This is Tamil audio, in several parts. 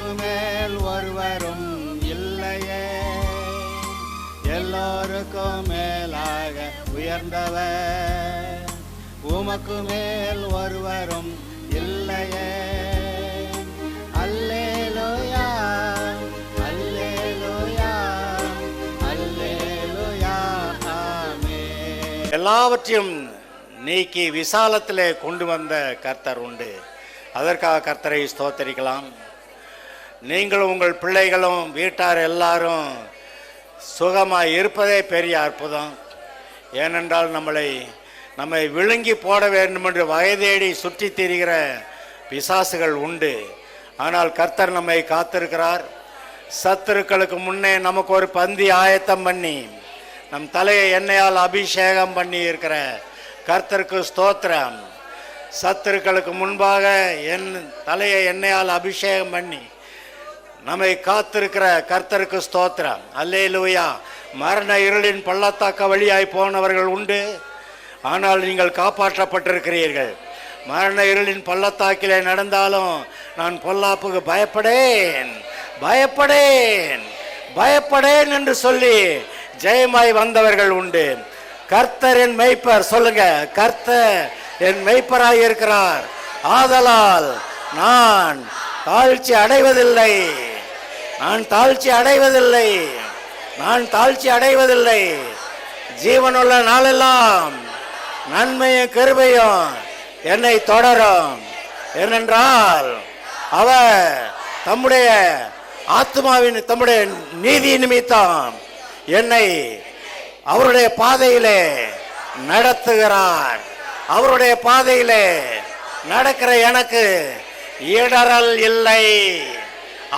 உமக்கு மேல் ஒருவரும் இல்லையே, எல்லோருக்கும் மேலாக உயர்ந்தவர், உமக்கு மேல் ஒருவரும் இல்லையே. அல்லேலூயா அல்லேலூயா அல்லேலூயா ஆமென். எல்லாவற்றையும் நீக்கி விசாலத்திலே கொண்டு வந்த கர்த்தர் உண்டு. அதற்காக கர்த்தரை ஸ்தோத்தரிக்கலாம். நீங்களும் உங்கள் பிள்ளைகளும் வீட்டார் எல்லாரும் சுகமாக இருப்பதே பெரிய அற்புதம். ஏனென்றால் நம்மை விழுங்கி போட வேண்டும் என்று வயதேடி சுற்றி திரிகிற பிசாசுகள் உண்டு. ஆனால் கர்த்தர் நம்மை காத்திருக்கிறார். சத்துருக்களுக்கு முன்னே நமக்கு ஒரு பந்தி ஆயத்தம் பண்ணி நம் தலையை எண்ணெயால் அபிஷேகம் பண்ணி இருக்கிற கர்த்தருக்கு ஸ்தோத்திரம். சத்துருக்களுக்கு முன்பாக என் தலையை எண்ணெயால் அபிஷேகம் பண்ணி நம்மை காத்திருக்கிற கர்த்தருக்கு ஸ்தோத்திரம். அல்லேலூயா. மரண இருளின் பள்ளத்தாக்க வழியாய் போனவர்கள் உண்டு, ஆனால் நீங்கள் காப்பாற்றப்பட்டிருக்கிறீர்கள். மரண இருளின் பள்ளத்தாக்கிலே நடந்தாலும் நான் பொல்லாப்புக்கு பயப்படேன் பயப்படேன் பயப்படேன் என்று சொல்லி ஜெயமாய் வந்தவர்கள் உண்டு. கர்த்தர் என் மெய்ப்பர். சொல்லுங்க, கர்த்தர் என் மெய்ப்பராய் இருக்கிறார், ஆதலால் நான் தாழ்ச்சி அடைவதில்லை, நான் தாழ்ச்சி அடைவதில்லை, நான் தாழ்ச்சி அடைவதில்லை. ஜீவனுள்ள நாளெல்லாம் நன்மையும் கிருபையும் என்னை தொடரும். ஏனென்றால் அவர் தம்முடைய ஆத்மாவின் தம்முடைய நீதி நிமித்தம் என்னை அவருடைய பாதையிலே நடத்துகிறார். அவருடைய பாதையிலே நடக்கிற எனக்கு இடறல் இல்லை.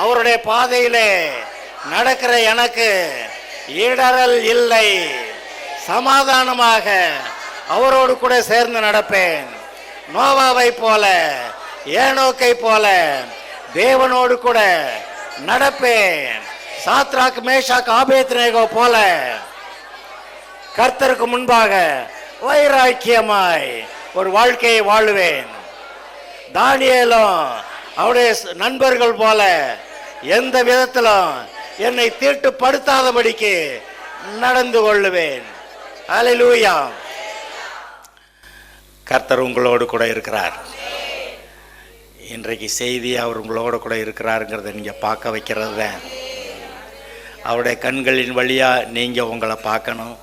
அவருடைய பாதையிலே நடக்கிற எனக்கு இடறல் இல்லை. சமாதானமாக அவரோடு கூட சேர்ந்து நடப்பேன். நோவாவை போல, ஏனோக்கை போல தேவனோடு கூட நடப்பேன். சாத்ராக் மேஷாக் ஆபேத்நேகோ போல கர்த்தருக்கு முன்பாக வைராக்கியமாய் ஒரு வாழ்க்கையை வாழுவேன். தானியேலும் அவருடைய நண்பர்கள் போல எந்த விதத்திலும் என்னை தீட்டுப்படுத்தாதபடிக்கு நடந்து கொள்ளுவேன். அல்லேலூயா. கர்த்தர் உங்களோடு கூட இருக்கிறார். இன்றைக்கு செய்தி அவர் உங்களோடு கூட இருக்கிறாருங்கிறத நீங்கள் பார்க்க வைக்கிறது தான். அவருடைய கண்களின் வழியாக நீங்கள் உங்களை பார்க்கணும்.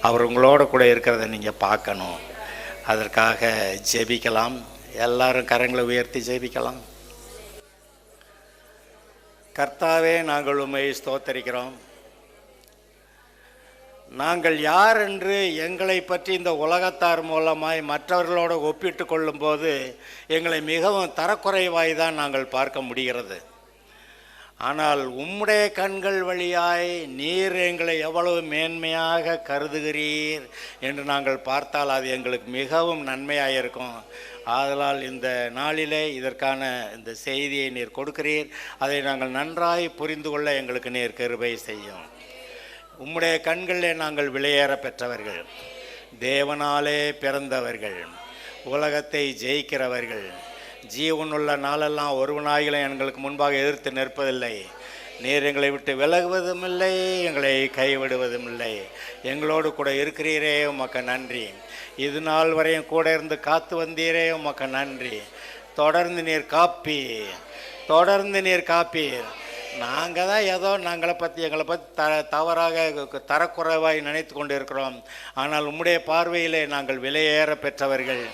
அவர் உங்களோட கூட இருக்கிறத நீங்கள் பார்க்கணும். அதற்காக ஜெபிக்கலாம். எல்லாரும் கரங்களை உயர்த்தி ஜெபிக்கலாம். கர்த்தாவே, நாங்கள் உம்மை ஸ்தோத்தரிக்கிறோம். நாங்கள் யார் என்று எங்களை பற்றி இந்த உலகத்தார் மூலமாய் மற்றவர்களோடு ஒப்பிட்டு கொள்ளும்போது எங்களை மிகவும் தரக்குறைவாய் தான் நாங்கள் பார்க்க முடிகிறது. ஆனால் உம்முடைய கண்கள் வழியாய் நீர் எங்களை எவ்வளவு மேன்மையாக கருதுகிறீர் என்று நாங்கள் பார்த்தால் அது எங்களுக்கு மிகவும் நன்மையாக இருக்கும். ஆதலால் இந்த நாளிலே இதற்கான இந்த செய்தியை நீர் கொடுக்கிறீர். அதை நாங்கள் நன்றாய் புரிந்து கொள்ள எங்களுக்கு நீர் கிருபை செய்யும். உம்முடைய கண்களில் நாங்கள் விலையேற பெற்றவர்கள், தேவனாலே பிறந்தவர்கள், உலகத்தை ஜெயிக்கிறவர்கள். ஜீவனுள்ள நாளெல்லாம் ஒருவனாகிலும் எங்களுக்கு முன்பாக எதிர்த்து நிற்பதில்லை. நீர் எங்களை விட்டு விலகுவதும் இல்லை, எங்களை கைவிடுவதும் இல்லை. எங்களோடு கூட இருக்கிறீரே, உமக்கு நன்றி. இது நாள் வரையும் கூட இருந்து காத்து வந்தீரே, உமக்கு நன்றி. தொடர்ந்து நீர் காப்பீர். நாங்கள் தான் ஏதோ எங்களை பற்றி தவறாக தரக்குறைவாய் நினைத்து கொண்டு இருக்கிறோம். ஆனால் உம்முடைய பார்வையிலே நாங்கள் விலையேற பெற்றவர்கள்.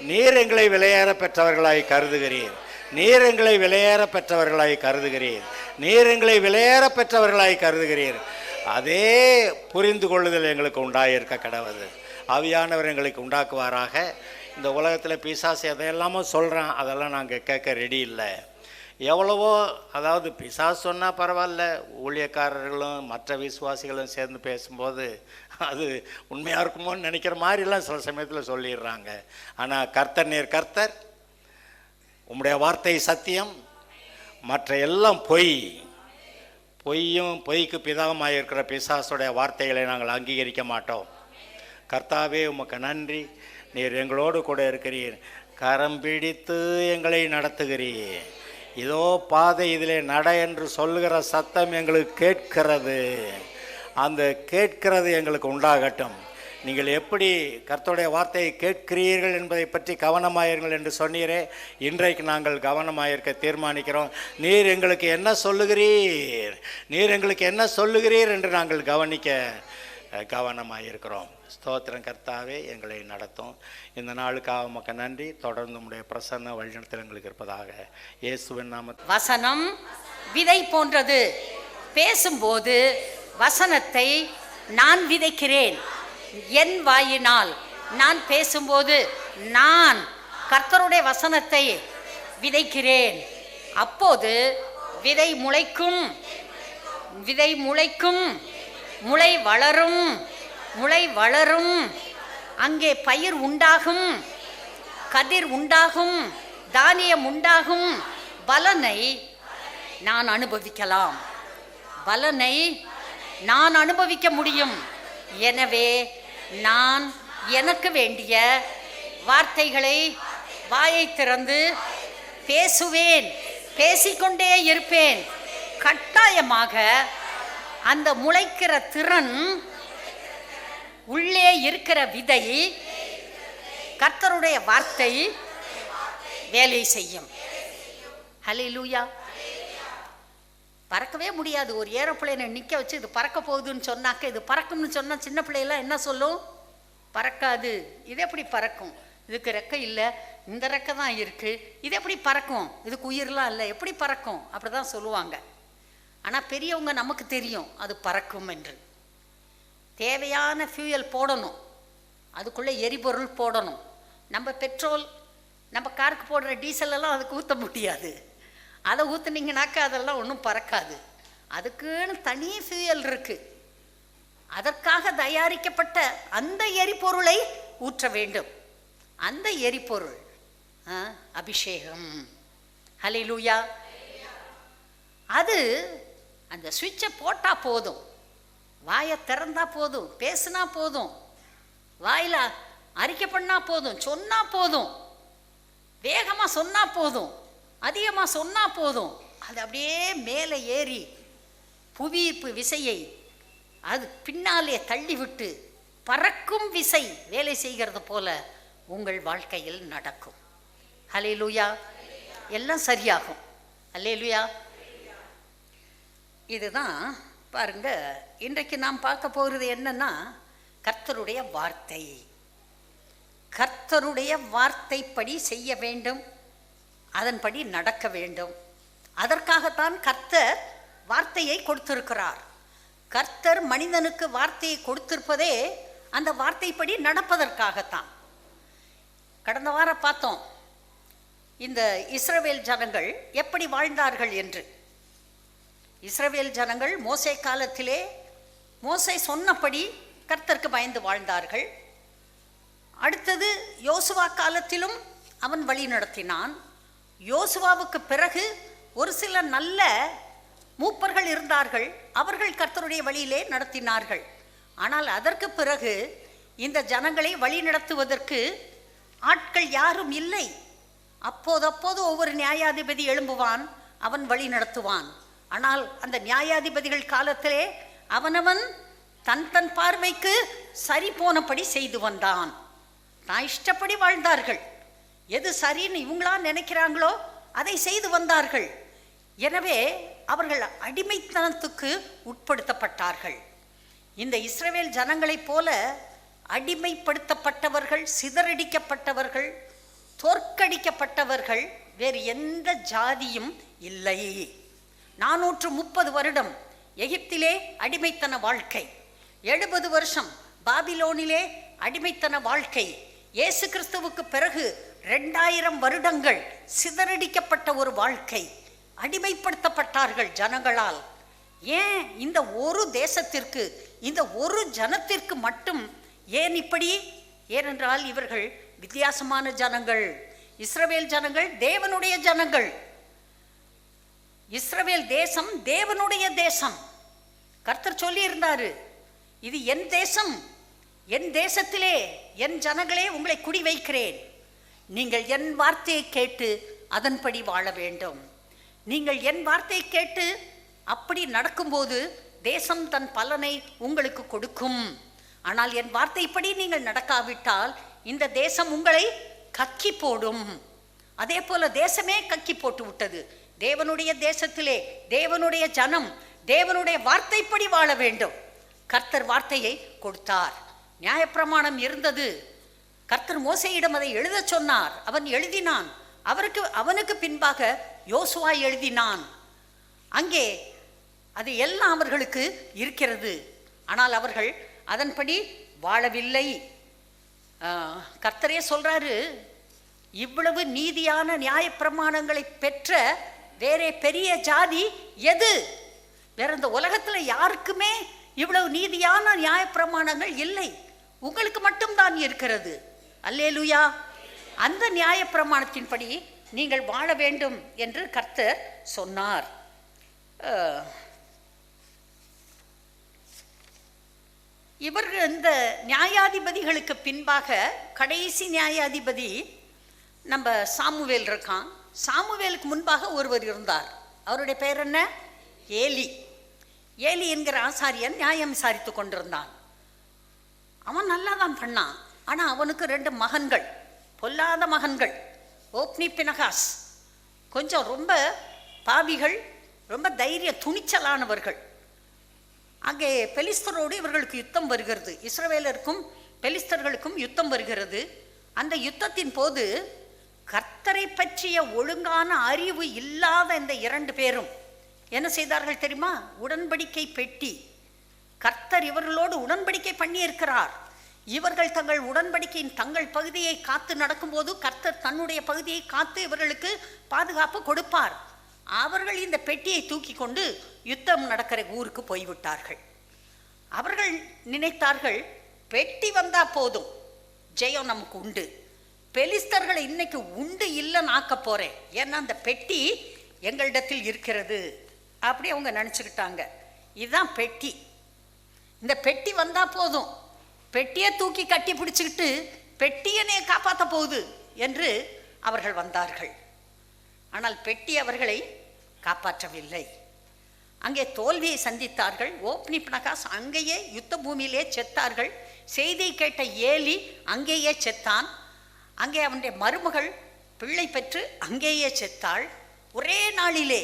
நீர் எங்களை விலையேற பெற்றவர்களாய் கருதுகிறீர். நீர் எங்களை விலையேற பெற்றவர்களாய் கருதுகிறீர். நீர் எங்களை விலையேற பெற்றவர்களாய் கருதுகிறீர். அதே புரிந்து கொள்ளுதல் எங்களுக்கு உண்டாயிருக்க கடவுது. ஆவியானவர் எங்களுக்கு உண்டாக்குவாராக. இந்த உலகத்தில் பிசாசு எதையெல்லாமோ சொல்கிறான், அதெல்லாம் நாங்கள் கேட்க ரெடி இல்லை. எவ்வளவோ, அதாவது பிசாசு சொன்னால் பரவாயில்ல, ஊழியக்காரர்களும் மற்ற விசுவாசிகளும் சேர்ந்து பேசும்போது அது உண்மையாக இருக்குமோன்னு நினைக்கிற மாதிரிலாம் சில சமயத்தில் சொல்லிடுறாங்க. ஆனால் கர்த்தர், நீர் கர்த்தர், உம்முடைய வார்த்தை சத்தியம், மற்ற எல்லாம் பொய்யும் பொய்க்கு பிதாகமாக இருக்கிற பிசாசுடைய வார்த்தைகளை நாங்கள் அங்கீகரிக்க மாட்டோம். கர்த்தாவே, உமக்கு நன்றி. நீர் எங்களோடு கூட இருக்கிறீர். கரம் பிடித்து எங்களை நடத்துகிறீர். இதோ பாதை இதிலே நட என்று சொல்லுகிற சத்தம் எங்களுக்கு கேட்கிறது. அந்த கேட்கிறது எங்களுக்கு உண்டாகட்டும். நீங்கள் எப்படி கர்த்தருடைய வார்த்தையை கேட்கிறீர்கள் என்பதை பற்றி கவனமாயிருங்கள் என்று சொன்னீரே, இன்றைக்கு நாங்கள் கவனமாயிருக்க தீர்மானிக்கிறோம். நீர் எங்களுக்கு என்ன சொல்லுகிறீர், நீர் எங்களுக்கு என்ன சொல்லுகிறீர் என்று நாங்கள் கவனிக்க கவனமாயிருக்கிறோம். ஸ்தோத்திரம் கர்த்தாவே, எங்களை நடத்தும். இந்த நாளுக்காக உமக்கு நன்றி. தொடர்ந்து உம்முடைய பிரசன்ன வழிநடத்தல் எங்களுக்கு இருப்பதாக. இயேசுவின் நாமத்தில். வசனம் விதை போன்றது. பேசும்போது வசனத்தை நான் விதைக்கிறேன். என் வாயினால் நான் பேசும்போது நான் கர்த்தருடைய வசனத்தை விதைக்கிறேன். அப்போது விதை முளைக்கும், விதை முளைக்கும், முளை வளரும், முளை வளரும். அங்கே பயிர் உண்டாகும், கதிர் உண்டாகும், தானியம் உண்டாகும். பலனை நான் அனுபவிக்கலாம், பலனை நான் அனுபவிக்க முடியும். எனவே நான் எனக்கு வேண்டிய வார்த்தைகளை வாயை திறந்து பேசுவேன், பேசிக்கொண்டே இருப்பேன். கட்டாயமாக அந்த முளைக்கிற திறன், உள்ளே இருக்கிற விதை, கர்த்தருடைய வார்த்தை வேலை செய்யும். ஹல்லேலூயா. பறக்கவே முடியாது. ஒரு ஏரோப்ளேனை நிற்க வச்சு இது பறக்க போகுதுன்னு சொன்னாக்க, இது பறக்கும்னு சொன்னால் சின்ன பிள்ளையெல்லாம் என்ன சொல்லும்? பறக்காது. இது எப்படி பறக்கும்? இதுக்கு ரெக்கை இல்லை, இந்த ரெக்கை தான் இருக்குது, இது எப்படி பறக்கும்? இதுக்கு உயிரெலாம் இல்லை, எப்படி பறக்கும்? அப்படி தான் சொல்லுவாங்க. ஆனால் பெரியவங்க நமக்கு தெரியும் அது பறக்கும் என்று. தேவையான ஃபியூயல் போடணும், அதுக்குள்ளே எரிபொருள் போடணும். நம்ம பெட்ரோல், நம்ம காருக்கு போடுற டீசலெல்லாம் அதுக்கு ஊற்ற முடியாது. அதை ஊற்றுனீங்கனாக்கா அதெல்லாம் ஒன்றும் பறக்காது. அதுக்குன்னு தனி ஃபியூயல் இருக்குது. அதற்காக தயாரிக்கப்பட்ட அந்த எரிபொருளை ஊற்ற வேண்டும். அந்த எரிபொருள் அபிஷேகம். ஹல்லேலூயா. அது அந்த சுவிட்சை போட்டால் போதும், வாயை திறந்தா போதும், பேசுனா போதும், வாயில் அறிக்கை பண்ணால் போதும், சொன்னால் போதும், வேகமாக சொன்னால் போதும், அதிகமாக சொன்னால் போதும். அது அப்படியே மேலே ஏறி புவியீர்ப்பு விசையை அது பின்னாலே தள்ளிவிட்டு பறக்கும் விசை வேலை செய்கிறது போல உங்கள் வாழ்க்கையில் நடக்கும். ஹல்லேலூயா. எல்லாம் சரியாகும். ஹல்லேலூயா. இதுதான் பாருங்க, இன்றைக்கு நாம் பார்க்க போகிறது என்னன்னா, கர்த்தருடைய வார்த்தை. கர்த்தருடைய வார்த்தைப்படி செய்ய வேண்டும், அதன்படி நடக்க வேண்டும். அதற்காகத்தான் கர்த்தர் வார்த்தையை கொடுத்திருக்கிறார். கர்த்தர் மனிதனுக்கு வார்த்தையை கொடுத்திருப்பதே அந்த வார்த்தைப்படி நடப்பதற்காகத்தான். கடந்த வாரம் பார்த்தோம் இந்த இஸ்ரவேல் ஜனங்கள் எப்படி வாழ்ந்தார்கள் என்று. இஸ்ரவேல் ஜனங்கள் மோசே காலத்திலே மோசே சொன்னபடி கர்த்தருக்கு பயந்து வாழ்ந்தார்கள். அடுத்தது யோசுவா காலத்திலும் அவன் வழி நடத்தினான். யோசுவாவுக்கு பிறகு ஒரு சில நல்ல மூப்பர்கள் இருந்தார்கள், அவர்கள் கர்த்தருடைய வழியிலே நடத்தினார்கள். ஆனால் அதற்கு பிறகு இந்த ஜனங்களை வழி நடத்துவதற்கு ஆட்கள் யாரும் இல்லை. அப்போதப்போது ஒவ்வொரு நியாயாதிபதி எழும்புவான், அவன் வழி நடத்துவான். ஆனால் அந்த நியாயாதிபதிகள் காலத்திலே அவனவன் தன் தன் பார்வைக்கு சரி போனபடி செய்து வந்தான். தான் இஷ்டப்படி வாழ்ந்தார்கள். எது சரின்னு இவங்களா நினைக்கிறாங்களோ அதை செய்து வந்தார்கள். எனவே அவர்கள் அடிமைத்தனத்துக்கு உட்படுத்தப்பட்டார்கள். இந்த இஸ்ரவேல் ஜனங்களைப் போல அடிமைப்படுத்தப்பட்டவர்கள், சிதறடிக்கப்பட்டவர்கள், தோற்கடிக்கப்பட்டவர்கள் வேறு எந்த ஜாதியும் இல்லை. 430 வருடம் எகிப்திலே அடிமைத்தன வாழ்க்கை, 70 வருஷம் பாபிலோனிலே அடிமைத்தன வாழ்க்கை, இயேசு கிறிஸ்துவுக்கு பிறகு 2000 வருடங்கள் சிதறடிக்கப்பட்ட ஒரு வாழ்க்கை. அடிமைப்படுத்தப்பட்டார்கள் ஜனங்களால். ஏன் இந்த ஒரு தேசத்திற்கு, இந்த ஒரு ஜனத்திற்கு மட்டும் ஏன் இப்படி? ஏனென்றால் இவர்கள் வித்தியாசமான ஜனங்கள். இஸ்ரவேல் ஜனங்கள் தேவனுடைய ஜனங்கள். இஸ்ரவேல் தேசம் தேவனுடைய தேசம். கர்த்தர் சொல்லி இருந்தாரு, இது என் தேசம், என் தேசத்திலே என் ஜனங்களே உங்களை குடி வைக்கிறேன், நீங்கள் என் வார்த்தையை கேட்டு அதன்படி வாழ வேண்டும். நீங்கள் என் வார்த்தை கேட்டு அப்படி நடக்கும்போது தேசம் தன் பலனை உங்களுக்கு கொடுக்கும். ஆனால் என் வார்த்தைப்படி நீங்கள் நடக்காவிட்டால் இந்த தேசம் உங்களை கக்கி போடும். அதே போல தேசமே கக்கி போட்டு விட்டது. தேவனுடைய தேசத்திலே தேவனுடைய ஜனம் தேவனுடைய வார்த்தைப்படி வாழ வேண்டும். கர்த்தர் வார்த்தையை கொடுத்தார். நியாயப்பிரமாணம் இருந்தது. கர்த்தர் மோசேயிடம் அதை எழுத சொன்னார். அவன் எழுதினான். அவனுக்கு பின்பாக யோசுவா எழுதினான். அங்கே அது எல்லாம் அவர்களுக்கு இருக்கிறது. ஆனால் அவர்கள் அதன்படி வாழவில்லை. கர்த்தரே சொல்றாரு, இவ்வளவு நீதியான நியாயப்பிரமாணங்களை பெற்ற வேற பெரிய ஜாதி எது? வேற இந்த உலகத்துல யாருக்குமே இவ்வளவு நீதியான நியாயப்பிரமாணங்கள் இல்லை, உங்களுக்கு மட்டும்தான் இருக்கிறது. அல்லேலூயா. அந்த நியாயப்பிரமாணத்தின்படி நீங்கள் வாழ வேண்டும் என்று கர்த்தர் சொன்னார். இவர்கள் இந்த நியாயாதிபதிகளுக்கு பின்பாக கடைசி நியாயாதிபதி நம்ம சாமுவேல் இருக்கான். சாமுவேலுக்கு முன்பாக ஒருவர் இருந்தார். அவருடைய பெயர் என்ன? ஏலி. ஏலி என்கிற ஆசாரியன் நியாயம் விசாரித்து கொண்டிருந்தான். அவன் நல்லா தான் பண்ணான். ஆனால் அவனுக்கு 2 மகன்கள், பொல்லாத மகன்கள், ஓப்னி பினகாஸ். கொஞ்சம் ரொம்ப பாவிகள், ரொம்ப தைரிய துணிச்சலானவர்கள். அங்கே பெலிஸ்தரோடு இவர்களுக்கு யுத்தம் வருகிறது. இஸ்ரவேலருக்கும் பெலிஸ்தர்களுக்கும் யுத்தம் வருகிறது. அந்த யுத்தத்தின் போது கர்த்தரை பற்றிய ஒழுங்கான அறிவு இல்லாத இந்த 2 பேரும் என்ன செய்தார்கள் தெரியுமா? உடன்படிக்கை பெட்டி, கர்த்தர் இவர்களோடு உடன்படிக்கை பண்ணி இருக்கிறார். இவர்கள் தங்கள் உடன்படிக்கையின் தங்கள் பகுதியை காத்து நடக்கும்போது கர்த்தர் தன்னுடைய பகுதியை காத்து இவர்களுக்கு பாதுகாப்பு கொடுப்பார். அவர்கள் இந்த பெட்டியை தூக்கி கொண்டு யுத்தம் நடக்கிற ஊருக்கு போய்விட்டார்கள். அவர்கள் நினைத்தார்கள், பெட்டி வந்தா போதும், ஜெயம் நமக்கு உண்டு, பெலிஸ்தர்களை இன்னைக்கு உண்டு இல்லைன்னு ஆக்க போறேன், ஏன்னா அந்த பெட்டி எங்களிடத்தில் இருக்கிறது அப்படி அவங்க நினச்சிக்கிட்டாங்க. இதுதான் பெட்டி. இந்த பெட்டி வந்தா போதும், பெட்டியை தூக்கி கட்டி பிடிச்சிக்கிட்டு பெட்டியனே காப்பாற்ற போகுது என்று அவர்கள் வந்தார்கள். ஆனால் பெட்டி அவர்களை காப்பாற்றவில்லை. அங்கே தோல்வியை சந்தித்தார்கள். ஓப்னி பினகாஸ் அங்கேயே யுத்த பூமியிலே செத்தார்கள். செய்தி கேட்ட ஏலி அங்கேயே செத்தான். அங்கே அவனுடைய மருமகள் பிள்ளை பெற்று அங்கேயே செத்தாள். ஒரே நாளிலே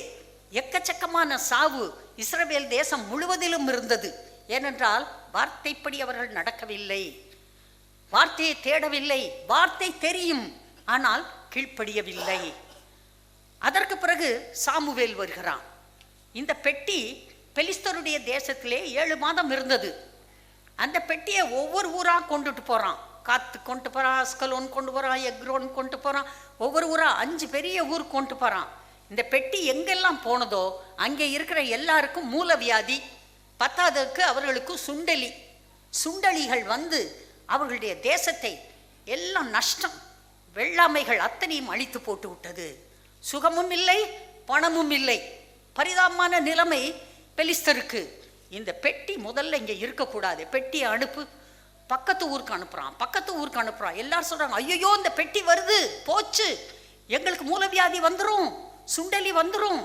எக்கச்சக்கமான சாவு இஸ்ரவேல் தேசம் முழுவதிலும் இருந்தது. ஏனென்றால் வார்த்தைப்படி அவர்கள் நடக்கவில்லை, வார்த்தையை தேடவில்லை. வார்த்தை தெரியும், ஆனால் கீழ்ப்படியவில்லை. அதற்கு பிறகு சாமுவேல் வருகிறான். இந்த பெட்டி பெலிஸ்தருடைய தேசத்திலே 7 மாதம் இருந்தது. அந்த பெட்டியை ஒவ்வொரு ஊராக கொண்டுட்டு போகிறான். காத்து கொண்டு போகிறான், அஸ்கலோன் கொண்டு போகிறான், எக்ரோன் கொண்டு போகிறான். ஒவ்வொரு ஊராக 5 பெரிய ஊர் கொண்டு போகிறான். இந்த பெட்டி எங்கெல்லாம் போனதோ அங்கே இருக்கிற எல்லாருக்கும் மூலவியாதி, பத்தாததுக்கு அவர்களுக்கு சுண்டலிகள் வந்து அவர்களுடைய தேசத்தை எல்லாம் நஷ்டம், வெள்ளாமைகள் அத்தனையும் அழித்து போட்டு விட்டது. சுகமும் இல்லை, பணமும் இல்லை, பரிதாபமான நிலைமை பெலிஸ்தருக்கு. இந்த பெட்டி முதல்ல இங்கே இருக்கக்கூடாது, பெட்டியை அனுப்பு. பக்கத்து ஊருக்கு அனுப்புகிறான். எல்லாரும் சொல்கிறாங்க, ஐயோ இந்த பெட்டி வருது, போச்சு, எங்களுக்கு மூலவியாதி வந்துடும், சுண்டலி வந்துடும்.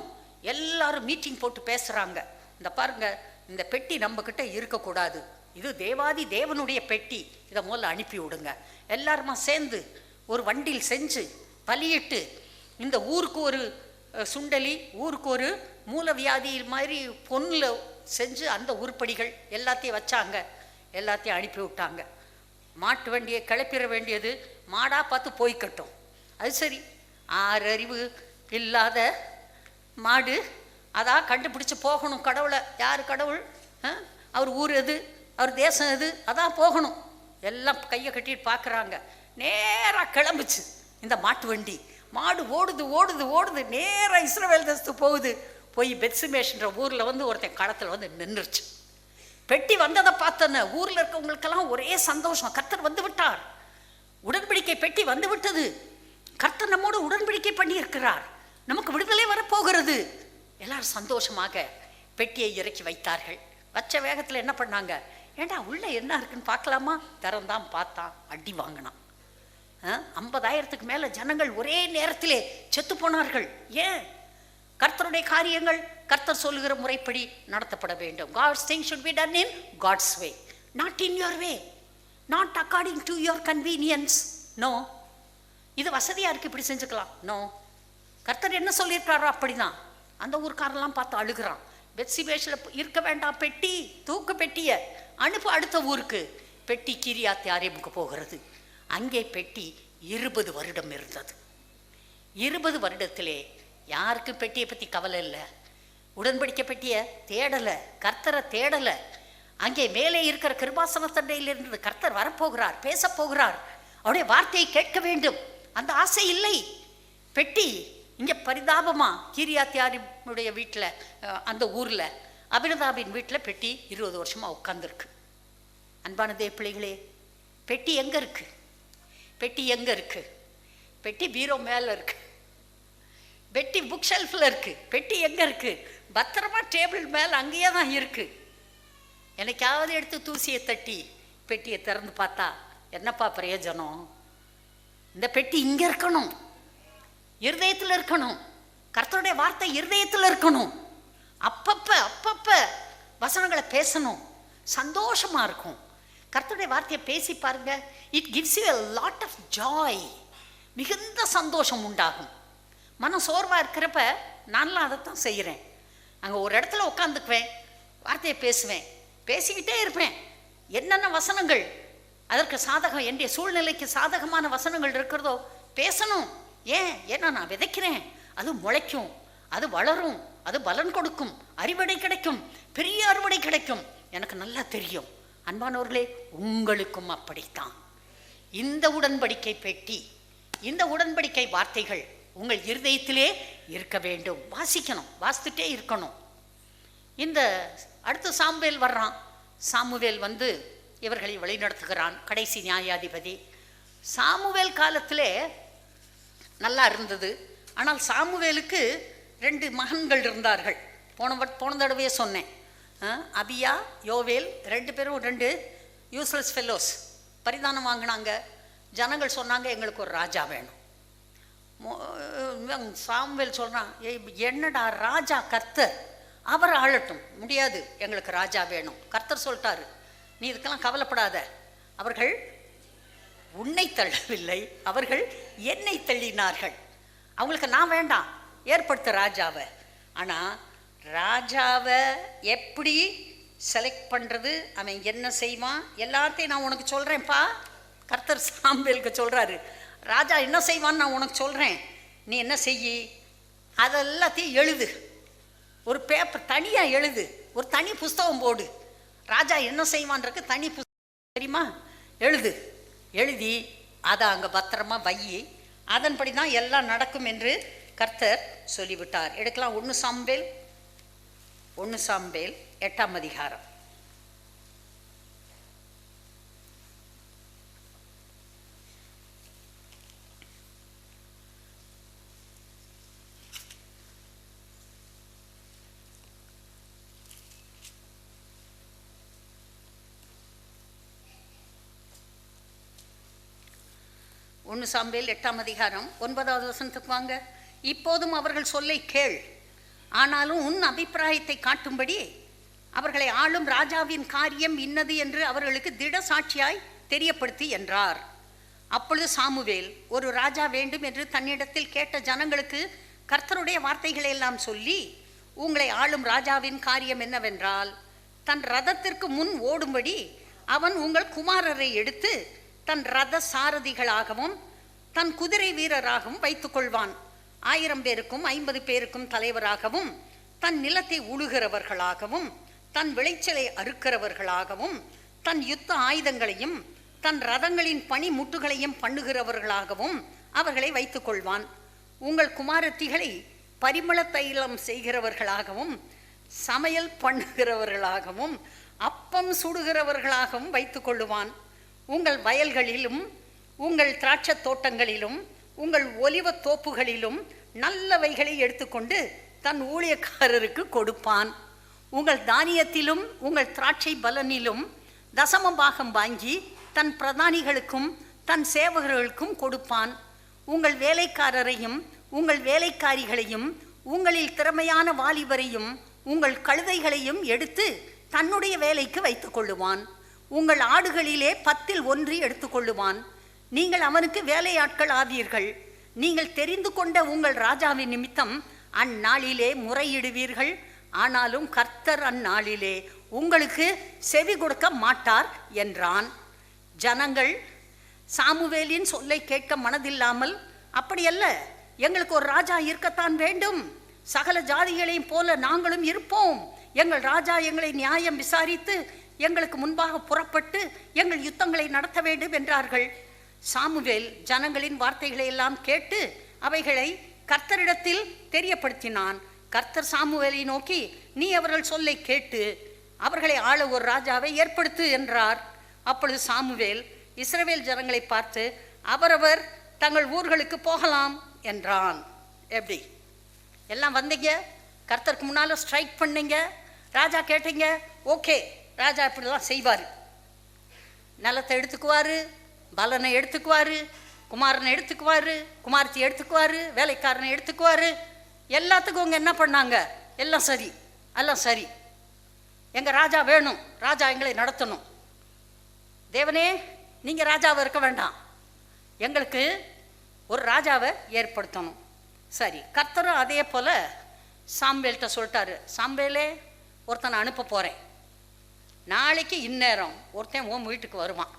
எல்லாரும் மீட்டிங் போட்டு பேசுகிறாங்க. இந்த பாருங்க, இந்த பெட்டி நம்மக்கிட்ட இருக்கக்கூடாது, இது தேவாதி தேவனுடைய பெட்டி, இதை முதல்ல அனுப்பி விடுங்க. எல்லாருமா சேர்ந்து ஒரு வண்டியில் செஞ்சு பலியிட்டு இந்த ஊருக்கு ஒரு சுண்டலி, ஊருக்கு ஒரு மூலவியாதி மாதிரி பொண்ணில் செஞ்சு அந்த உருப்படிகள் எல்லாத்தையும் வச்சாங்க. எல்லாத்தையும் அனுப்பி விட்டாங்க. மாட்டு வண்டியை கிளப்பிட வேண்டியது மாடாக பார்த்து போய்க்கட்டும். அது சரி, 6 அறிவு இல்லாத மாடு அதான் கண்டுபிடிச்சி போகணும். கடவுளை, யார் கடவுள், அவர் ஊர் எது, அவர் தேசம் எது, அதான் போகணும். எல்லாம் கையை கட்டிட்டு பார்க்குறாங்க. நேராக கிளம்புச்சு இந்த மாட்டு வண்டி. மாடு ஓடுது நேராக இஸ்ரவேல் தேசத்துக்கு போகுது. போய் பெத்சிமேஷ்ன்ற ஊரில் வந்து ஒருத்தன் களத்தில் வந்து நின்றுச்சு. பெட்டி வந்ததை பார்த்தன ஊரில் இருக்கவங்களுக்கெல்லாம் ஒரே சந்தோஷம். கர்த்தர் வந்து விட்டார், உடன்படிக்கை பெட்டி வந்து விட்டது, கர்த்தர் நம்மோடு உடன்படிக்கை பண்ணி இருக்கிறார், நமக்கு விடுதலை வரப்போகிறது. எல்லாரும் சந்தோஷமாக பெட்டியை இறக்கி வைத்தார்கள். வச்ச வேகத்தில் என்ன பண்ணாங்க, ஏண்டா உள்ளே என்ன இருக்குன்னு பார்க்கலாமா, திறந்தான், பார்த்தான், அடி வாங்கினான். 50,000க்கு மேலே ஜனங்கள் ஒரே நேரத்திலே செத்து போனார்கள். ஏன்? கர்த்தருடைய காரியங்கள் கர்த்தர் சொல்லுகிற முறைப்படி நடத்தப்பட வேண்டும். God's things should be done in God's way, not in your way, not according to your convenience. No, இது வசதியா இருக்கு இப்படி செஞ்சுக்கலாம். நோ, கர்த்தர் என்ன சொல்லியிருக்காரோ அப்படிதான். அந்த ஊர்க்காரெல்லாம் பார்த்து அழுகிறான். பெத்சிபேஷில் இருக்க வேண்டாம், பெட்டி தூக்கு பெட்டிய அனுப்பு அடுத்த ஊருக்கு. பெட்டி கீரியாத் யாரீமுக்கு போகிறது. அங்கே பெட்டி 20 வருடம் இருந்தது. 20 வருடத்திலே யாருக்கு பெட்டியை பற்றி கவலை இல்லை. உடன்படிக்கை பெட்டியை தேடலை, கர்த்தரை தேடலை. அங்கே மேலே இருக்கிற கிருபாசன தண்டையிலிருந்து கர்த்தர் வரப்போகிறார், பேச போகிறார், அவருடைய வார்த்தையை கேட்க வேண்டும், அந்த ஆசை இல்லை. பெட்டி இங்கே பரிதாபமா கீரியாத்தியாரினுடைய வீட்டில், அந்த ஊரில் அபினதாபின் வீட்டில் பெட்டி 20 வருஷமா உட்கார்ந்துருக்கு. அன்பான தேவ பிள்ளைகளே, பெட்டி எங்கே இருக்கு? பெட்டி எங்கே இருக்கு? பெட்டி பீரோ மேலே இருக்கு, பெட்டி புக் ஷெல்ஃபில் இருக்கு. பெட்டி எங்கே இருக்கு? பத்திரமா டேபிள் மேலே அங்கேயே தான் இருக்கு. எனக்காவது எடுத்து தூசியை தட்டி பெட்டியை திறந்து பார்த்தா என்னப்பா பிரயோஜனம்? இந்த பெட்டி இங்கே இருக்கணும், இருதயத்தில் இருக்கணும். கர்த்தருடைய வார்த்தை இருதயத்தில் இருக்கணும். அப்பப்ப வசனங்களை பேசணும், சந்தோஷமா இருக்கும். கர்த்தருடைய வார்த்தையை பேசி பாருங்க. It gives you a lot of joy. மிகுந்த சந்தோஷம் உண்டாகும். மனம் சோர்வாக இருக்கிறப்ப நான்லாம் அதைத்தான் செய்கிறேன். அங்கே ஒரு இடத்துல உட்காந்துக்குவேன், வார்த்தையை பேசுவேன், பேசிக்கிட்டே இருப்பேன். என்னென்ன வசனங்கள் அதற்கு சாதகம், என்னுடைய சூழ்நிலைக்கு சாதகமான வசனங்கள் இருக்கிறதோ பேசணும். ஏன்னா நான் விதைக்கிறேன், அது முளைக்கும், அது வளரும், அது பலன் கொடுக்கும், அறுவடை கிடைக்கும், பெரிய அறுவடை கிடைக்கும். எனக்கு நல்லா தெரியும். அன்பானவர்களே, உங்களுக்கும் அப்படித்தான். இந்த உடன்படிக்கை பெட்டி, இந்த உடன்படிக்கை வார்த்தைகள் உங்கள் இருதயத்திலே இருக்க வேண்டும். வாசிக்கணும், வாசித்துட்டே இருக்கணும். இந்த அடுத்து சாமுவேல் வர்றான். சாமுவேல் வந்து இவர்களை வழிநடத்துகிறான், கடைசி நியாயாதிபதி. சாமுவேல் காலத்திலே நல்லா இருந்தது. ஆனால் சாமுவேலுக்கு 2 மகன்கள் இருந்தார்கள். போன தடவையே சொன்னேன். அபியா, யோவேல், 2 பேரும் 2 யூஸ்லெஸ் ஃபெல்லோஸ். பரிதானம் வாங்கினாங்க. ஜனங்கள் சொன்னாங்க, எங்களுக்கு ஒரு ராஜா வேணும். சாமுவேல் சொல்கிறான், என்னடா ராஜா? கர்த்தர் அவர் ஆளட்டும். முடியாது, எங்களுக்கு ராஜா வேணும். கர்த்தர் சொல்லிட்டாரு, நீ இதுக்கெல்லாம் கவலைப்படாத. அவர்கள் உன்னை தள்ளவில்லை, அவர்கள் என்னை தள்ளினார்கள். அவங்களுக்கு நான் வேண்டாம், ஏற்படுத்த ராஜாவை. ஆனால் ராஜாவை எப்படி செலக்ட் பண்ணுறது, அவன் என்ன செய்வான், எல்லாத்தையும் நான் உனக்கு சொல்கிறேன்ப்பா. கர்த்தர் சாமுவேலுக்கு சொல்கிறாரு, ராஜா என்ன செய்வான்னு நான் உனக்கு சொல்கிறேன், நீ என்ன செய்யி, அதெல்லாத்தையும் எழுது. ஒரு பேப்பர் தனியாக எழுது, ஒரு தனி புஸ்தகம் போடு. ராஜா என்ன செய்வான்றக்கு தனி புஸ்தகம் தெரியுமா, எழுதி அதை அங்கே பத்திரமா வையி. அதன்படி தான் எல்லாம் நடக்கும் என்று கர்த்தர் சொல்லிவிட்டார். எடுக்கலாம். 1 சாமுவேல் 8ஆம் அதிகாரம். சாமுவேல் 8ஆம் அதிகாரம் 9வது வசனத்துக்கு வாங்க. இப்போதும் அவர்கள் சொல்லை கேள், ஆனாலும் உன் அபிப்பிராயத்தை காட்டும்படி அவர்களை ஆளும் ராஜாவின் காரியம் இன்னது என்று அவர்களுக்கு திட சாட்சியாய் தெரியப்படுத்தி என்றார். அப்பொழுது சாமுவேல் ஒரு ராஜா வேண்டும் என்று தன்னிடத்தில் கேட்ட ஜனங்களுக்கு கர்த்தருடைய வார்த்தைகளை எல்லாம் சொல்லி, உங்களை ஆளும் ராஜாவின் காரியம் என்னவென்றால், தன் ரதத்திற்கு முன் ஓடும்படி அவன் உங்கள் குமாரரை எடுத்து தன் ரத சாரதிகளாகவும் தன் குதிரை வீரராகவும் வைத்துக் கொள்வான். 1000 பேருக்கும் 50 பேருக்கும் தலைவராகவும், தன் நிலத்தை உழுகிறவர்களாகவும், தன் விளைச்சலை அறுக்கிறவர்களாகவும், தன் யுத்த ஆயுதங்களையும் தன் ரதங்களின் பனி முட்டுகளையும் பண்ணுகிறவர்களாகவும் அவர்களை வைத்துக் கொள்வான். உங்கள் குமாரத்திகளை பரிமள தைலம் செய்கிறவர்களாகவும், சமையல் பண்ணுகிறவர்களாகவும், அப்பம் சுடுகிறவர்களாகவும் வைத்துக் கொள்ளுவான். உங்கள் வயல்களிலும் உங்கள் திராட்சை தோட்டங்களிலும் உங்கள் ஒலிவ தோப்புகளிலும் நல்லவைகளை எடுத்துக்கொண்டு தன் ஊழியக்காரருக்கு கொடுப்பான். உங்கள் தானியத்திலும் உங்கள் திராட்சை பலனிலும் தசம பாகம் வாங்கி தன் பிரதானிகளுக்கும் தன் சேவகர்களுக்கும் கொடுப்பான். உங்கள் வேலைக்காரரையும் உங்கள் வேலைக்காரிகளையும் உங்களில் திறமையான வாலிபரையும் உங்கள் கழுதைகளையும் எடுத்து தன்னுடைய வேலைக்கு வைத்துக் கொள்ளுவான். உங்கள் ஆடுகளிலே 10 1 எடுத்துக்கொள்ளுவான். நீங்கள் அவனுக்கு வேலையாட்கள் ஆவீர்கள். நீங்கள் தெரிந்து கொண்ட உங்கள் ராஜாவின் நிமித்தம் அந்நாளிலே முறையிடுவீர்கள். ஆனாலும் கர்த்தர் அந்நாளிலே உங்களுக்கு செவி கொடுக்க மாட்டார் என்றான். ஜனங்கள் சாமுவேலின் சொல்லை கேட்க மனதில்லாமல், அப்படியல்ல, எங்களுக்கு ஒரு ராஜா இருக்கத்தான் வேண்டும், சகல ஜாதிகளையும் போல நாங்களும் இருப்போம், எங்கள் ராஜா எங்களை நியாயம் விசாரித்து எங்களுக்கு முன்பாக புறப்பட்டு எங்கள் யுத்தங்களை நடத்த வேண்டும் என்றார்கள். சாமுவேல் ஜனங்களின் வார்த்தைகளை எல்லாம் கேட்டு அவைகளை கர்த்தரிடத்தில் தெரியப்படுத்தினான். கர்த்தர் சாமுவேலை நோக்கி, நீ அவர்கள் சொல்லை கேட்டு அவர்களை ஆள ஒரு ராஜாவை ஏற்படுத்து என்றார். அப்பொழுது சாமுவேல் இஸ்ரவேல் ஜனங்களை பார்த்து, அவரவர் தங்கள் ஊர்களுக்கு போகலாம் என்றான். எப்படி எல்லாம் வந்தீங்க, கர்த்தருக்கு முன்னால் ஸ்ட்ரைக் பண்ணீங்க, ராஜா கேட்டீங்க, ஓகே, ராஜா இப்படிலாம் செய்வார். நிலத்தை எடுத்துக்குவார், பலனை எடுத்துக்குவார், குமாரனை எடுத்துக்குவார், குமாரத்தை எடுத்துக்குவார், வேலைக்காரனை எடுத்துக்குவார். எல்லாத்துக்கும் அவங்க என்ன பண்ணாங்க? எல்லாம் சரி, எல்லாம் சரி, எங்கள் ராஜா வேணும், ராஜா எங்களை நடத்தணும். தேவனே, நீங்கள் ராஜாவை இருக்க வேண்டாம், எங்களுக்கு ஒரு ராஜாவை ஏற்படுத்தணும். சரி, கர்த்தரும் அதே போல் சாமுவேல்கிட்ட சொல்லிட்டாரு, சாமுவேலே, ஒருத்தனை அனுப்ப போகிறேன், நாளைக்கு இந்நேரம் ஒருத்தன் உன் வீட்டுக்கு வருவான்,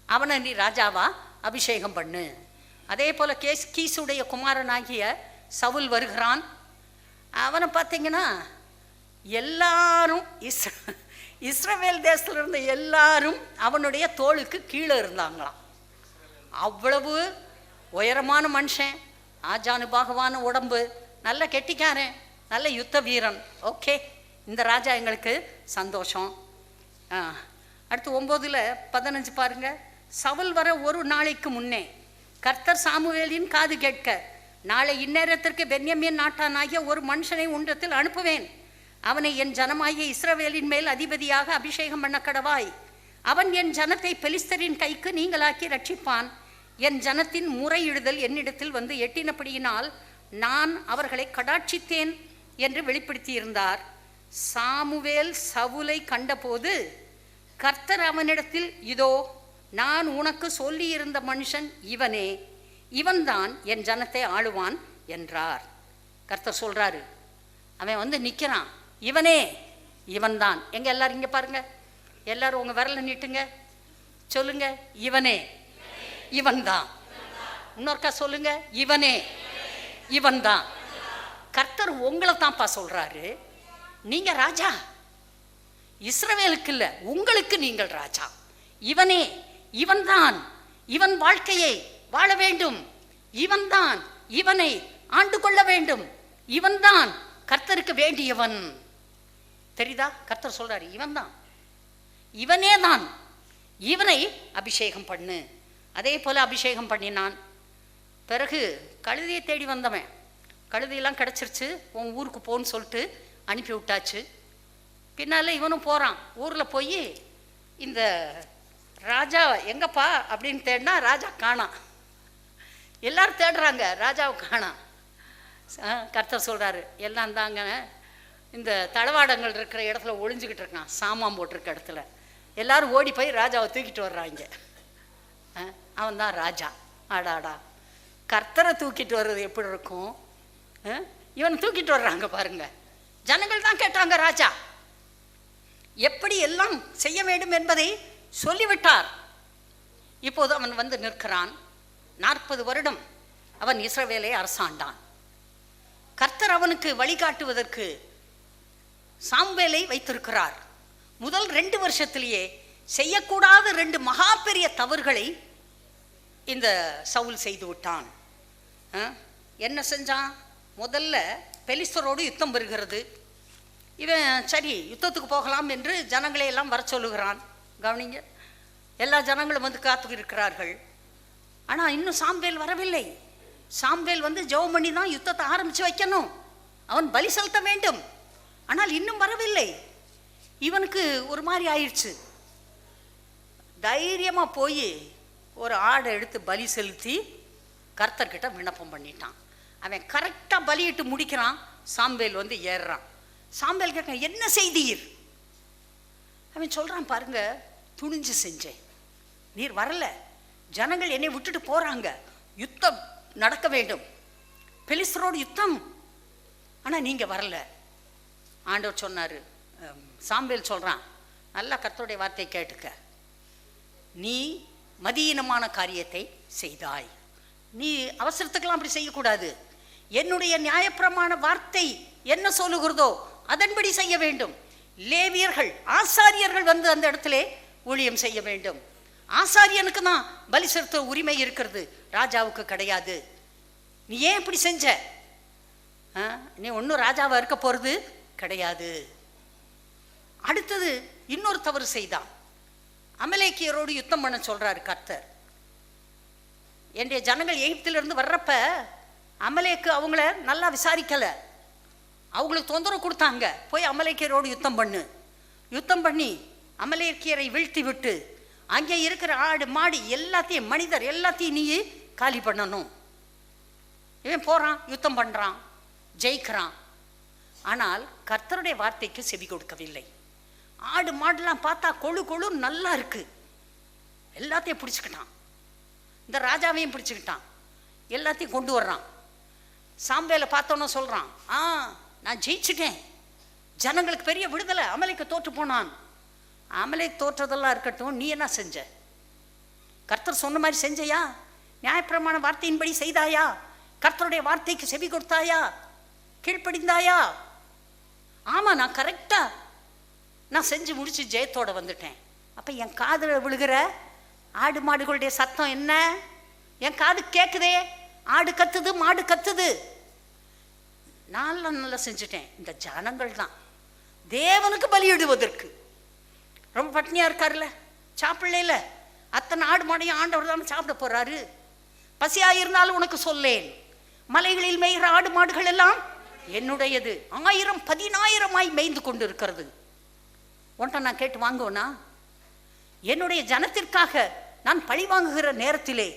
அவனை நீ ராஜாவா அபிஷேகம் பண்ணு. அதே போல் கீசுடைய குமாரனாகிய சவுல் வருகிறான். அவனை பார்த்தீங்கன்னா எல்லாரும் இஸ்ரவேல் தேசத்தில் இருந்த எல்லாரும் அவனுடைய தோளுக்கு கீழே இருந்தாங்களாம். அவ்வளவு உயரமான மனுஷன், ஆஜானுபாகவான உடம்பு, நல்ல கெட்டிக்காரன், நல்ல யுத்த வீரன். ஓகே, இந்த ராஜா எங்களுக்கு சந்தோஷம். அடுத்து 9:15 பாருங்க. சவுல் வர ஒரு நாளைக்கு முன்னே கர்த்தர் சாமுவேலின் காது கேட்க, நாளை இந்நேரத்திற்கு பென்யமீன் நாட்டானாகிய ஒரு மனுஷனை உன்றத்தில் அனுப்புவேன், அவனை என் ஜனமாகிய இஸ்ரவேலின் மேல் அதிபதியாக அபிஷேகம் பண்ண கடவாய். அவன் என் ஜனத்தை பெலிஸ்தரின் கைக்கு நீங்களாக்கி ரட்சிப்பான். என் ஜனத்தின் முறையிடுதல் என்னிடத்தில் வந்து எட்டினபடியினால் நான் அவர்களை கடாட்சித்தேன் என்று வெளிப்படுத்தியிருந்தார். சாமுவேல் சவுலை கண்டபோது கர்த்தர் அவனிடத்தில், இதோ நான் உனக்கு சொல்லியிருந்த மனுஷன் இவனே, இவன்தான் என் ஜனத்தை ஆளுவான் என்றார். கர்த்தர் சொல்றாரு, அவன் வந்து நிற்கிறான், இவனே, இவன்தான். எங்க எல்லாரும் இங்க பாருங்க, எல்லாரும் உங்க விரல நீட்டுங்க, சொல்லுங்க, இவனே, இவன்தான். இன்னொருக்கா சொல்லுங்க, இவனே, இவன்தான். கர்த்தர் உங்களை தான்ப்பா சொல்றாரு, நீங்க ராஜா, இஸ்ரவேலுக்கு இல்ல, உங்களுக்கு நீங்கள் ராஜா. இவனே, இவன்தான், இவன் வாழ்க்கையை வாழ வேண்டும், இவன்தான் இவனை ஆண்டு கொள்ள வேண்டும், இவன்தான் கர்த்தருக்கு வேண்டியவன். தெரியுதா? கர்த்தர் சொல்றாரு, இவன்தான், இவனே தான், இவனை அபிஷேகம் பண்ணு. அதே போல அபிஷேகம் பண்ணினான். பிறகு கழுதையை தேடி வந்தவன், கழுதையெல்லாம் கிடச்சிருச்சு, உன் ஊருக்கு போன்னு சொல்லிட்டு அனுப்பி விட்டாச்சு. பின்னால் இவனும் போகிறான். ஊரில் போய் இந்த ராஜா எங்கப்பா அப்படின்னு தேடினா ராஜா காணாம். எல்லாரும் தேடுறாங்க, ராஜாவை காணாம். கர்த்தர் சொல்கிறாரு, எல்லாம் தாங்க இந்த தளவாடங்கள் இருக்கிற இடத்துல ஒளிஞ்சிக்கிட்டு இருக்கான், சாமான் போட்டிருக்க இடத்துல. எல்லாரும் ஓடி போய் ராஜாவை தூக்கிட்டு வர்றாங்க. அவன் தான் ராஜா. ஆடாடா, கர்த்தரை தூக்கிட்டு வர்றது எப்படி இருக்கும்? இவனை தூக்கிட்டு வர்றாங்க பாருங்க. ஜனங்கள் தான் கேட்டாங்க, ராஜா எப்படி எல்லாம் செய்ய வேண்டும் என்பதை சொல்லிவிட்டார். இப்போது அவன் வந்து நிற்கிறான். 40 வருடம் அவன் இஸ்ரவேலை அரசாண்டான். கர்த்தர் அவனுக்கு வழிகாட்டுவதற்கு சாமுவேலை வைத்திருக்கிறார். முதல் 2 வருஷத்திலேயே செய்யக்கூடாத 2 மகா பெரிய தவறுகளை இந்த சவுல் செய்து விட்டான். என்ன செஞ்சான்? முதல்ல பெலிஸ்தரோடு யுத்தம் வருகிறது. இவன் சரி யுத்தத்துக்கு போகலாம் என்று ஜனங்களை எல்லாம் வர சொல்லுகிறான். கவனிங்க, எல்லா ஜனங்களும் வந்து காத்து இருக்கிறார்கள். ஆனால் இன்னும் சாமுவேல் வரவில்லை. சாமுவேல் வந்து ஜெபம் பண்ணி தான் யுத்தத்தை ஆரம்பித்து வைக்கணும், அவன் பலி செலுத்த வேண்டும். ஆனால் இன்னும் வரவில்லை. இவனுக்கு ஒரு மாதிரி ஆயிடுச்சு. தைரியமாக போய் ஒரு ஆடை எடுத்து பலி செலுத்தி கர்த்தர்கிட்ட விண்ணப்பம் பண்ணிட்டான். அவன் கரெக்டாக பலியிட்டு முடிக்கிறான். சாம்பேல் வந்து ஏறுறான். சாம்பேல் கேட்க, என்ன செய்தீர்? அவன் சொல்றான், பாருங்க, துணிஞ்சு செஞ்சேன், நீர் வரல, ஜனங்கள் என்னை விட்டுட்டு போறாங்க, யுத்தம் நடக்க வேண்டும், பெலிஸ்தரோடு யுத்தம், ஆனா நீங்க வரல. ஆண்டவர் சொன்னாரு, சாம்பேல் சொல்றான், நல்லா கர்த்தருடைய வார்த்தை கேட்டுக்க, நீ மதியீனமான காரியத்தை செய்தாய். நீ அவசரத்துக்கெல்லாம் அப்படி செய்யக்கூடாது. என்னுடைய நியாயப்பிரமாண வார்த்தை என்ன சொல்லுகிறதோ அதன்படி செய்ய வேண்டும். லேவியர்கள், ஆசாரியர்கள் வந்து அந்த இடத்திலே ஊழியம் செய்ய வேண்டும். ஆசாரியனுக்கு தான் பலி செலுத்த உரிமை இருக்கிறது, ராஜாவுக்கு கிடையாது. நீ ஏன் இப்படி செஞ்ச? நீ ஒன்றும் ராஜாவா இருக்க போறது கிடையாது. அடுத்தது இன்னொரு தவறு செய்தான். அமலேக்கியரோடு யுத்தம் பண்ண சொல்றாரு கர்த்தர். என்னுடைய ஜனங்கள் எகிப்திலிருந்து வர்றப்ப அமலேக்கு அவங்கள நல்லா விசாரிக்கல, அவங்களுக்கு தொந்தரவு கொடுத்தாங்க. போய் அமலேக்கியரோடு யுத்தம் பண்ணு. யுத்தம் பண்ணி அமலேக்கியரை வீழ்த்தி விட்டு அங்கே இருக்கிற ஆடு மாடு எல்லாத்தையும், மனிதர் எல்லாத்தையும் நீ காலி பண்ணணும். இவன் போறான், யுத்தம் பண்றான், ஜெயிக்கிறான். ஆனால் கர்த்தருடைய வார்த்தைக்கு செவி கொடுக்கவில்லை. ஆடு மாடுலாம் பார்த்தா கொழு கொழு நல்லா இருக்கு, எல்லாத்தையும் பிடிச்சிக்கிட்டான். இந்த ராஜாவையும் பிடிச்சிக்கிட்டான், எல்லாத்தையும் கொண்டு வர்றான். சாம்பேல பார்த்தோன்னு சொல்றான், நான் ஜெயிச்சுட்டேன், ஜனங்களுக்கு பெரிய விடுதலை, அமலேக்கு தோற்று போனான். அமலேக்கு தோற்றதெல்லாம் இருக்கட்டும், நீ என்ன செஞ்ச? கர்த்தர் சொன்ன மாதிரி செஞ்சையா? நியாயப்பிரமாண வார்த்தையின்படி செய்தாயா? கர்த்தருடைய வார்த்தைக்கு செவி கொடுத்தாயா? கீழ்ப்படிந்தாயா? ஆமா, நான் கரெக்டா நான் செஞ்சு முடிச்சு ஜெயத்தோட வந்துட்டேன். அப்ப என் காதுல விழுகிற ஆடு மாடுகளுடைய சத்தம் என்ன? என் காது கேட்குதே, ஆடு கத்துது, மாடு கத்துது. நல்லா செஞ்சுட்டேன். இந்த ஜனங்கள் தான் தேவனுக்கு பலியிடுவதற்கு ரொம்ப பட்னியா இருக்காருல்ல, சாப்பிடல, அத்தனை ஆடு மாடையும் ஆண்டவர் தான் சாப்பிட போறாரு. பசியா இருந்தாலும் உனக்கு சொல்லேன், மலைகளில் மேய்கிற ஆடு மாடுகள் எல்லாம் என்னுடையது, 1000 10,000 மேய்ந்து கொண்டு இருக்கிறது. ஒன்றை நான் கேட்டு வாங்குவேனா? என்னுடைய ஜனத்திற்காக நான் பழி வாங்குகிற நேரத்திலே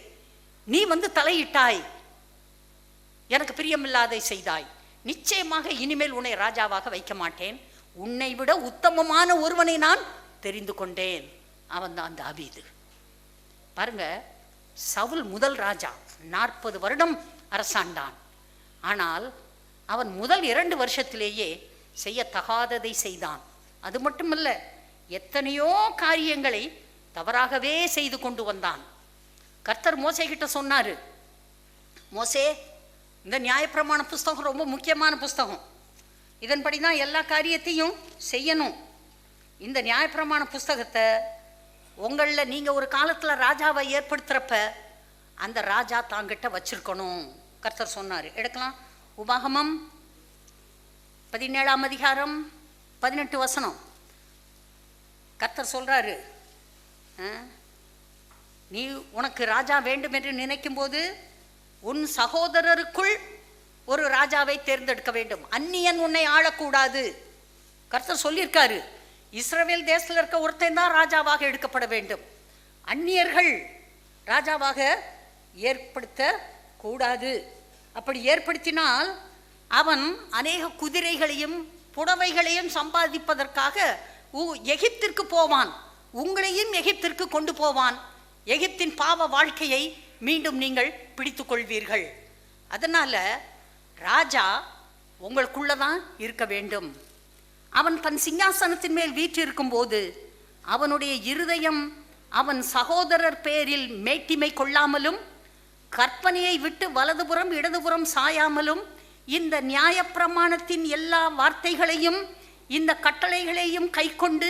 நீ வந்து தலையிட்டாய், எனக்கு பிரியமில்லாதை செய்தாய். நிச்சயமாக இனிமேல் உன்னை ராஜாவாக வைக்க மாட்டேன், உன்னை விட உத்தமமான ஒருவனை நான் தெரிந்து கொண்டேன். அவன் தான் தாவீது. பாருங்க, சவுல் முதல் ராஜா 40 வருடம் அரசாண்டான். ஆனால் அவன் முதல் 2 வருஷத்திலேயே செய்யத்தகாததை செய்தான். அது மட்டுமல்ல, எத்தனையோ காரியங்களை தவறாகவே செய்து கொண்டு வந்தான். கர்த்தர் மோசே கிட்ட சொன்னாரு, மோசே, இந்த நியாயப்பிரமாண புஸ்தகம் ரொம்ப முக்கியமான புஸ்தகம், இதன்படி தான் எல்லா காரியத்தையும் செய்யணும். இந்த நியாயப்பிரமாண புஸ்தகத்தை உங்களில் நீங்கள் ஒரு காலத்தில் ராஜாவை ஏற்படுத்துகிறப்ப அந்த ராஜா தாங்கிட்ட வச்சிருக்கணும். கர்த்தர் சொன்னார். எடுக்கலாம், உபாகமம் 17ஆம் அதிகாரம் 18 வசனம். கர்த்தர் சொல்கிறாரு, நீ உனக்கு ராஜா வேண்டும் என்று நினைக்கும் போது உன் சகோதரருக்குள் ஒரு ராஜாவை தேர்ந்தெடுக்க வேண்டும், அந்நியன் உன்னை ஆளக்கூடாது. கர்த்தர் சொல்லியிருக்காரு, இஸ்ரவேல் தேசத்தில் இருக்க ஒருத்தன் தான் ராஜாவாக எடுக்கப்பட வேண்டும், அந்நியர்கள் ராஜாவாக ஏற்படுத்த கூடாது. அப்படி ஏற்படுத்தினால் அவன் அநேக குதிரைகளையும் புடவைகளையும் சம்பாதிப்பதற்காக எகிப்திற்கு போவான், உங்களையும் எகிப்திற்கு கொண்டு போவான். எகிப்தின் பாவ வாழ்க்கையை மீண்டும் நீங்கள் பிடித்து கொள்வீர்கள். அதனால ராஜா உங்களுக்குள்ளதான் இருக்க வேண்டும். அவன் தன் சிங்காசனத்தின் மேல் வீற்றிருக்கும் போது அவனுடைய இருதயம் அவன் சகோதரர் பேரில் மேட்டிமை கொள்ளாமலும் கற்பனையை விட்டு வலதுபுறம் இடதுபுறம் சாயாமலும் இந்த நியாயப்பிரமாணத்தின் எல்லா வார்த்தைகளையும் இந்த கட்டளைகளையும் கைக்கொண்டு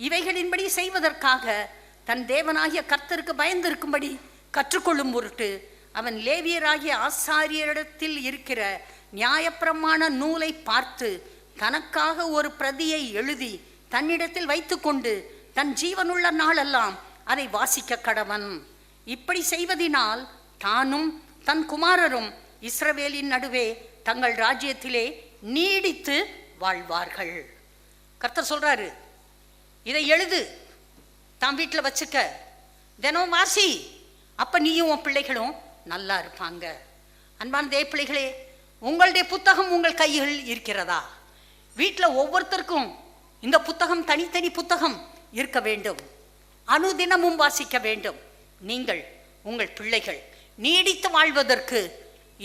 இவைகளின்படி செய்வதற்காக தன் தேவனாகிய கர்த்தருக்கு பயந்திருக்கும்படி கற்றுக்கொள்ளும் பொருட்டு அவன் லேவியராகிய ஆசாரியரிடத்தில் இருக்கிற நியாயப்பிரமாண நூலை பார்த்து தனக்காக ஒரு பிரதியை எழுதி தன்னிடத்தில் வைத்து கொண்டு தன் ஜீவனுள்ள நாளெல்லாம் அதை வாசிக்க கடவன். இப்படி செய்வதினால் தானும் தன் குமாரரும் இஸ்ரவேலின் நடுவே தங்கள் ராஜ்யத்திலே நீடித்து வாழ்வார்கள். கர்த்தர் சொல்றாரு, இதை எழுது, தான் வீட்டில் வச்சுக்க, தினம் வாசி, அப்ப நீயும் உன் பிள்ளைகளும் நல்லா இருப்பாங்க. அன்பான தேவ பிள்ளைகளே, உங்களுடைய புத்தகம் உங்கள் கையில் இருக்கிறதா? வீட்டில் ஒவ்வொருத்தருக்கும் இந்த புத்தகம் தனித்தனி புத்தகம் இருக்க வேண்டும். அனுதினமும் வாசிக்க வேண்டும். நீங்கள் உங்கள் பிள்ளைகள் நீடித்து வாழ்வதற்கு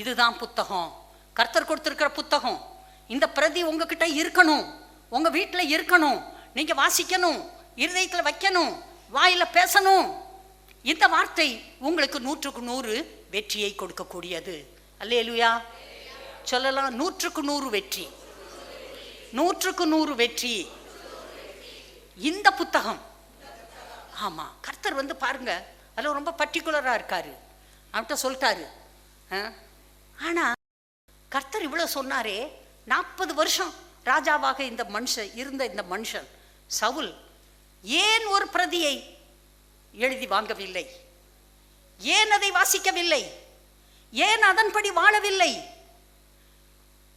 இதுதான் புத்தகம், கர்த்தர் கொடுத்திருக்கிற புத்தகம். இந்த பிரதி உங்ககிட்ட இருக்கணும், உங்க வீட்டில் இருக்கணும். நீங்க வாசிக்கணும், இருதயத்தில் வைக்கணும், வாயில பேசணும். இந்த வார்த்தை உங்களுக்கு 100க்கு 100 வெற்றியை கொடுக்கக்கூடியது. அல்லேலூயா சொல்லலாம். 100க்கு 100 வெற்றி, 100க்கு 100 வெற்றி இந்த புத்தகம். ஆமா, கர்த்தர் வந்து பாருங்க, அதில் ரொம்ப பர்டிகுலரா இருக்காரு. அவன்கிட்ட சொல்லிட்டாரு. ஆனா கர்த்தர் இவ்வளவு சொன்னாரே, 40 வருஷம் ராஜாவாக இந்த மனுஷன் சவுல் ஏன் ஒரு பிரதியை எழுதி வாங்கவில்லை? ஏன் அதை வாசிக்கவில்லை? ஏன் அதன்படி வாழவில்லை?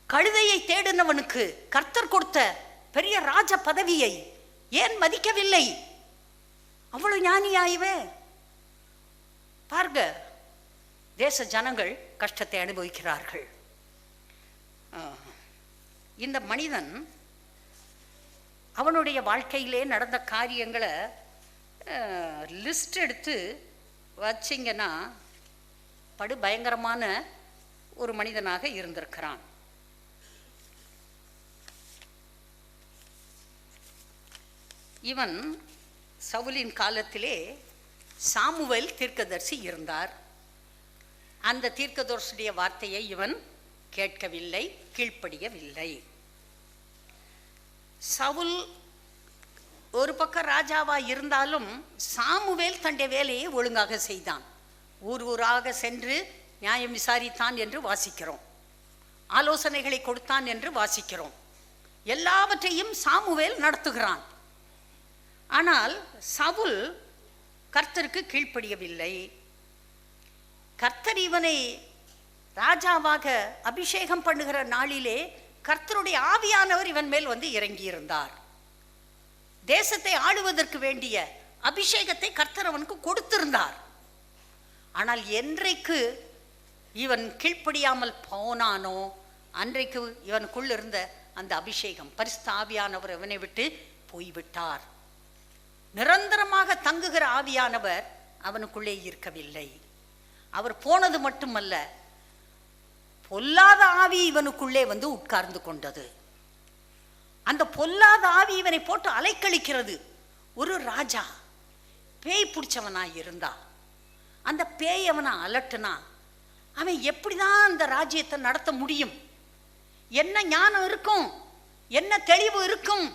கழுதையை தேடினவனுக்கு கர்த்தர் கொடுத்த பெரிய ராஜ பதவியை ஏன் மதிக்கவில்லை? அவ்வளவு ஞானியாயிவே பாருங்க. தேச ஜனங்கள் கஷ்டத்தை அனுபவிக்கிறார்கள். இந்த மனிதன் அவனுடைய வாழ்க்கையிலே நடந்த காரியங்களை லிஸ்ட் எடுத்து வச்சிங்கன்னா படு பயங்கரமான ஒரு மனிதனாக இருந்திருக்கிறான். இவன் சவுலின் காலத்திலே சாமுவேல் தீர்க்கதரிசி இருந்தார். அந்த தீர்க்கதரிசியுடைய வார்த்தையை இவன் கேட்கவில்லை, கீழ்ப்படியவில்லை. சவுல் ஒரு பக்கம் ராஜாவா இருந்தாலும் சாமுவேல் தன்னுடைய வேலையை ஒழுங்காக செய்தான். ஊர் ஊராக சென்று நியாயம் விசாரித்தான் என்று வாசிக்கிறோம். ஆலோசனைகளை கொடுத்தான் என்று வாசிக்கிறோம். எல்லாவற்றையும் சாமுவேல் நடத்துகிறான். ஆனால் சவுல் கர்த்தருக்கு கீழ்ப்படியவில்லை. கர்த்தர் இவனை ராஜாவாக அபிஷேகம் பண்ணுகிற நாளிலே கர்த்தருடைய ஆவியானவர் இவன் மேல் வந்து இறங்கி இருந்தார். தேசத்தை ஆளுவதற்கு வேண்டிய அபிஷேகத்தை கர்த்தர் அவனுக்கு கொடுத்திருந்தார். ஆனால் என்றைக்கு இவன் கீழ்ப்படியாமல் போனானோ அன்றைக்கு இவனுக்குள் இருந்த அந்த அபிஷேகம், பரிசுத்த ஆவியானவர் இவனை விட்டு போய்விட்டார். நிரந்தரமாக தங்குகிற ஆவியானவர் அவனுக்குள்ளே இருக்கவில்லை. அவர் போனது மட்டுமல்ல, பொல்லாத ஆவி இவனுக்குள்ளே வந்து உட்கார்ந்து கொண்டது. அந்த பொல்லாத ஆவி இவனை போட்டு அலைக்கழிக்கிறது. ஒரு ராஜா பேய் பிடிச்சவனாய் இருந்தா, அந்த பேய் அவனை அலட்டுனா அவன் எப்படிதான் அந்த ராஜ்யத்தை நடத்த முடியும்? என்ன ஞானம் இருக்கும்? என்ன தெளிவு இருக்கும்?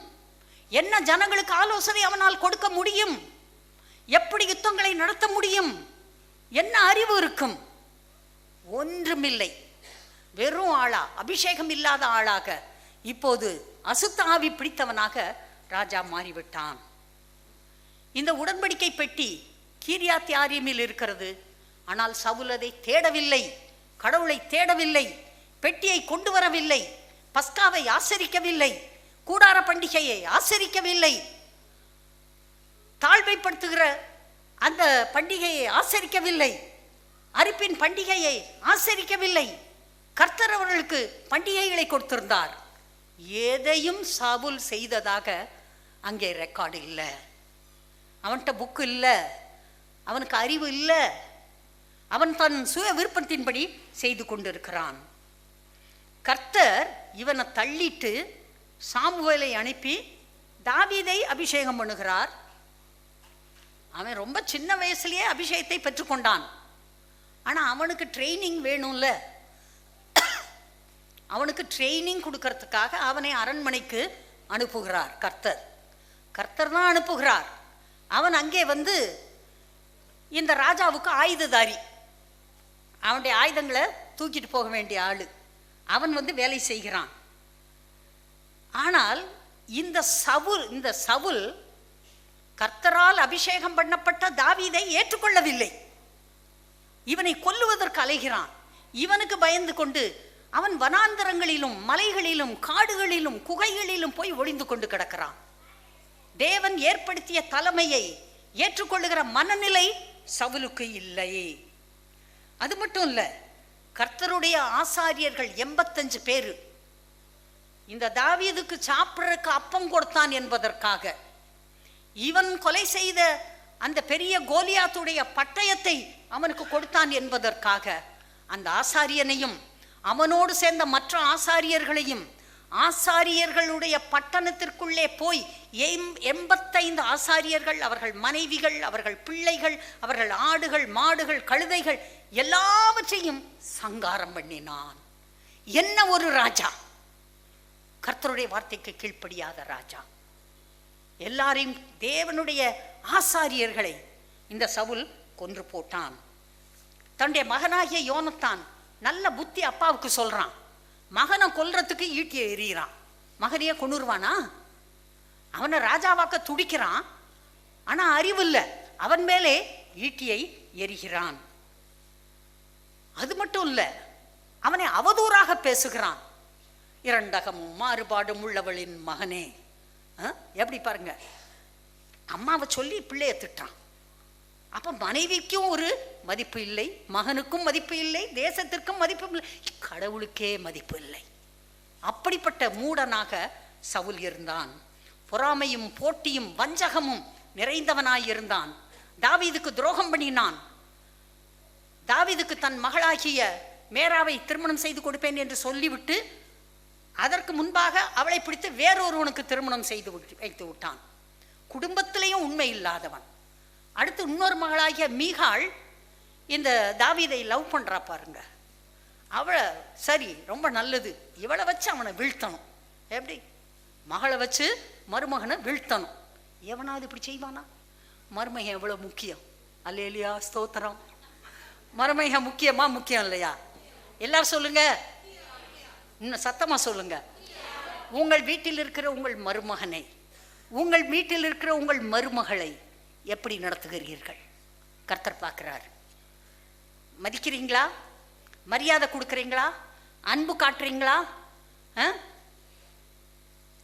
என்ன ஜனங்களுக்கு ஆலோசனை அவனால் கொடுக்க முடியும்? எப்படி யுத்தங்களை நடத்த முடியும்? என்ன அறிவு இருக்கும்? ஒன்றுமில்லை. வெறும் ஆளா, அபிஷேகம் இல்லாத ஆளாக, இப்போது அசுத்த ஆவி பிடித்தவனாக ராஜா மாறிவிட்டான். இந்த உடன்படிக்கை பெட்டி கீரியாத் யாரீமில் இருக்கிறது. ஆனால் சவுல் அதை தேடவில்லை, கடவுளை தேடவில்லை, பெட்டியை கொண்டு வரவில்லை, பஸ்காவை ஆசரிக்கவில்லை, கூடார பண்டிகையை ஆசரிக்கவில்லை, தாழ்மைப்படுத்துகிற அந்த பண்டிகையை ஆசரிக்கவில்லை, அரிப்பின் பண்டிகையை ஆசரிக்கவில்லை. கர்த்தர் அவர்களுக்கு பண்டிகைகளை கொடுத்திருந்தார். எதையும் சவுல் செய்ததாக அங்கே ரெக்கார்டு இல்லை. அவன்கிட்ட புக்கு இல்லை, அவனுக்கு அறிவு இல்லை. அவன் தன் சுய விருப்பத்தின்படி செய்து கொண்டிருக்கிறான். கர்த்தர் இவனை தள்ளிட்டு சாமுவேலை அனுப்பி தாவீதை அபிஷேகம் பண்ணுகிறார். அவன் ரொம்ப சின்ன வயசுலயே அபிஷேகத்தை பெற்றுக்கொண்டான். ஆனால் அவனுக்கு ட்ரைனிங் வேணும்ல. அவனுக்கு ட்ரைனிங் கொடுக்கறதுக்காக அவனை அரண்மனைக்கு அனுப்புகிறார் கர்த்தர். கர்த்தர் தான் அனுப்புகிறார். அவன் அங்கே வந்து இந்த ராஜாவுக்கு ஆயுததாரி, அவனுடைய ஆயுதங்களை தூக்கிட்டு போக வேண்டிய ஆளு. அவன் வந்து வேலை செய்கிறான். ஆனால் இந்த சவுல் கர்த்தரால் அபிஷேகம் பண்ணப்பட்ட தாவீதை ஏற்றுக்கொள்ளவில்லை. இவனை கொல்லுவதற்கு அலைகிறான். இவனுக்கு பயந்து கொண்டு அவன் வனாந்தரங்களிலும் மலைகளிலும் காடுகளிலும் குகைகளிலும் போய் ஒளிந்து கொண்டு கிடக்கிறான். தேவன் ஏற்படுத்திய தலைமையை ஏற்றுக்கொள்ளுகிற மனநிலை சவுலுக்கு இல்லை. அது மட்டும் இல்ல, கர்த்தருடைய ஆசாரியர்கள் 85 பேர் இந்த தாவீதுக்கு சாப்பிட்றதுக்கு அப்பம் கொடுத்தான் என்பதற்காக, இவன் கொலை செய்த அந்த பெரிய கோலியாத்துடைய பட்டயத்தை அவனுக்கு கொடுத்தான் என்பதற்காக அந்த ஆசாரியனையும் அவனோடு சேர்ந்த மற்ற ஆசாரியர்களையும், ஆசாரியர்களுடைய பட்டணத்திற்குள்ளே போய் 85 ஆசாரியர்கள், அவர்கள் மனைவிகள், அவர்கள் பிள்ளைகள், அவர்கள் ஆடுகள், மாடுகள், கழுதைகள் எல்லாவற்றையும் சங்காரம் பண்ணினான். என்ன ஒரு ராஜா! கர்த்தருடைய வார்த்தைக்கு கீழ்ப்படியாத ராஜா. எல்லாரையும், தேவனுடைய ஆசாரியர்களை இந்த சவுல் கொன்று போட்டான். தன்னுடைய மகனாகிய யோனத்தான் நல்ல புத்தி அப்பாவுக்கு சொல்றான். மகனை கொல்றதுக்கு ஈட்டியை எறிகிறான். மகனையே கொன்னுருவானா? அவனை ராஜாவாக்க துடிக்கிறான். ஆனா அறிவு இல்லை, அவன் மேலே ஈட்டியை எறிகிறான். அது மட்டும் இல்ல, அவனை அவதூறாக பேசுகிறான். இரண்டகமும் மாறுபாடும் உள்ளவளின் மகனே. எப்படி பாருங்க, அம்மாவை சொல்லி பிள்ளைய திட்டான். அப்ப மனைவிக்கும் ஒரு மதிப்பு இல்லை, மகனுக்கும் மதிப்பு இல்லை, தேசத்திற்கும் மதிப்பு இல்லை, கடவுளுக்கே மதிப்பு இல்லை. அப்படிப்பட்ட மூடனாக சவுல் இருந்தான். பொறாமையும் போட்டியும் வஞ்சகமும் நிறைந்தவனாயிருந்தான். தாவீதுக்கு துரோகம் பண்ணினான். தாவீதுக்கு தன் மகளாகிய மேராவை திருமணம் செய்து கொடுப்பேன் என்று சொல்லிவிட்டு அதற்கு முன்பாக அவளை பிடித்து வேறொருவனுக்கு திருமணம் செய்து வைத்து விட்டான். குடும்பத்திலையும் உண்மை இல்லாதவன். அடுத்து இன்னொரு மகளாகிய மீகாள் இந்த தாவீதை லவ் பண்றா பாருங்க. அவளை சரி, ரொம்ப நல்லது, இவளை வச்சு அவனை வீழ்த்தணும். எப்படி? மகளை வச்சு மருமகனை வீழ்த்தணும். எவனாவது இப்படி செய்வானா? மருமகன் எவ்வளவு முக்கியம்! அல்லேலூயா, ஸ்தோத்திரம். மருமகன் முக்கியமா, முக்கியம் இல்லையா? எல்லாரும் சொல்லுங்க, இன்னும் சத்தமா சொல்லுங்க. உங்கள் வீட்டில் இருக்கிற உங்கள் மருமகனை, உங்கள் வீட்டில் இருக்கிற உங்கள் மருமகளை எப்படி நடத்துகிறீர்கள்? கர்த்தர் பார்க்கிறார். மதிக்கிறீங்களா? மரியாதை கொடுக்குறீங்களா? அன்பு காட்டுறீங்களா?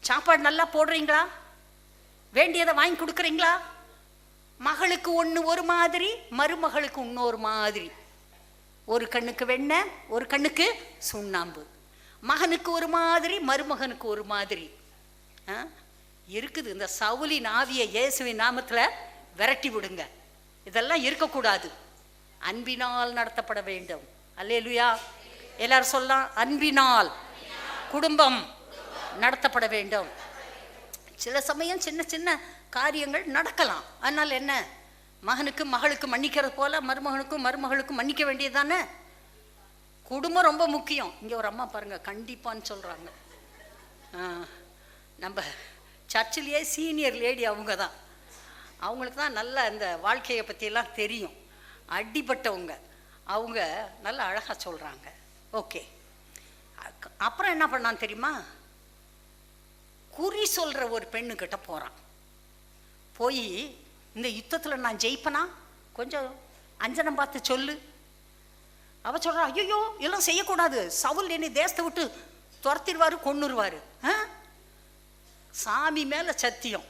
சாப்பாடு நல்லா போடுறீங்களா? வேண்டியதை வாங்கி கொடுக்குறீங்களா? மகளுக்கு ஒன்று ஒரு மாதிரி, மருமகளுக்கு இன்னொரு மாதிரி. ஒரு கண்ணுக்கு வெண்ணெய், ஒரு கண்ணுக்கு சுண்ணாம்பு. மகனுக்கு ஒரு மாதிரி, மருமகனுக்கு ஒரு மாதிரி இருக்குது. இந்த சவுலின் ஆவியை இயேசுவின் நாமத்தில் விரட்டி விடுங்க. இதெல்லாம் இருக்கக்கூடாது. அன்பினால் நடத்தப்பட வேண்டும். அல்லேலூயா. எல்லாரும் சொல்லலாம், அன்பினால் குடும்பம் நடத்தப்பட வேண்டும். சில சமயம் சின்ன சின்ன காரியங்கள் நடக்கலாம். அதனால் என்ன, மகனுக்கு மகளுக்கு மன்னிக்கிறது போல மருமகனுக்கும் மருமகளுக்கும் மன்னிக்க வேண்டியது தானே. குடும்பம் ரொம்ப முக்கியம். இங்கே ஒரு அம்மா பாருங்க, கண்டிப்பான்னு சொல்கிறாங்க. நம்ம சர்ச்சிலேயே சீனியர் லேடி அவங்க தான். அவங்களுக்கு தான் நல்ல இந்த வாழ்க்கையை பற்றியெல்லாம் தெரியும். அடிப்பட்டவங்க அவங்க நல்ல அழகாக சொல்கிறாங்க. ஓகே, அப்புறம் என்ன பண்ணான்னு தெரியுமா? குறி சொல்கிற ஒரு பெண்ணுக்கிட்ட போகிறான். போய், இந்த யுத்தத்தில் நான் ஜெயிப்பனா, கொஞ்சம் அஞ்சனம் பார்த்து சொல்லு. அவ சொல்கிறா, ஐயோ எல்லாம் செய்யக்கூடாது, சவுல் என்னை தேசத்தை விட்டு துரத்திடுவாரு, கொன்னுருவாரு. சாமி மேலே சத்தியம்,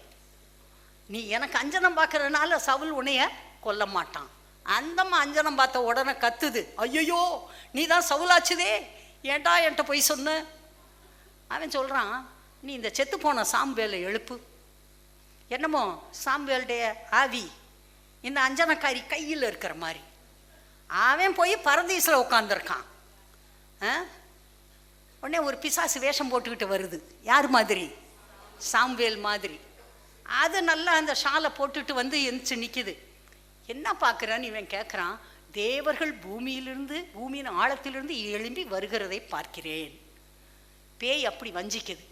நீ எனக்கு அஞ்சனம் பார்க்கறதுனால சவுல் உன்னைய கொல்ல மாட்டான். அந்தம்மா அஞ்சனம் பார்த்த உடனே கத்துது, ஐயோ நீ தான் சவுலாச்சுதே, ஏன்டா என்கிட்ட போய் சொன்ன? அவன் சொல்கிறான், நீ இந்த செத்து போன சாம்பேலை எழுப்பு. என்னமோ சாம்பேலுடைய ஆவி இந்த அஞ்சனக்காரி கையில் இருக்கிற மாதிரி. அவன் போய் பரதீசில் உட்காந்துருக்கான். உடனே ஒரு பிசாசு வேஷம் போட்டுக்கிட்டு வருது. யார் மாதிரி? சாம்பேல் மாதிரி. அது நல்லா அந்த ஷாலை போட்டுட்டு வந்து எந்திரிச்சு நிற்கிது. என்ன பார்க்குறான்னு இவன் கேட்குறான். தேவர்கள் பூமியிலிருந்து, பூமியின் ஆழத்திலிருந்து எழும்பி வருகிறதை பார்க்கிறேன். பேய் அப்படி வஞ்சிக்குது.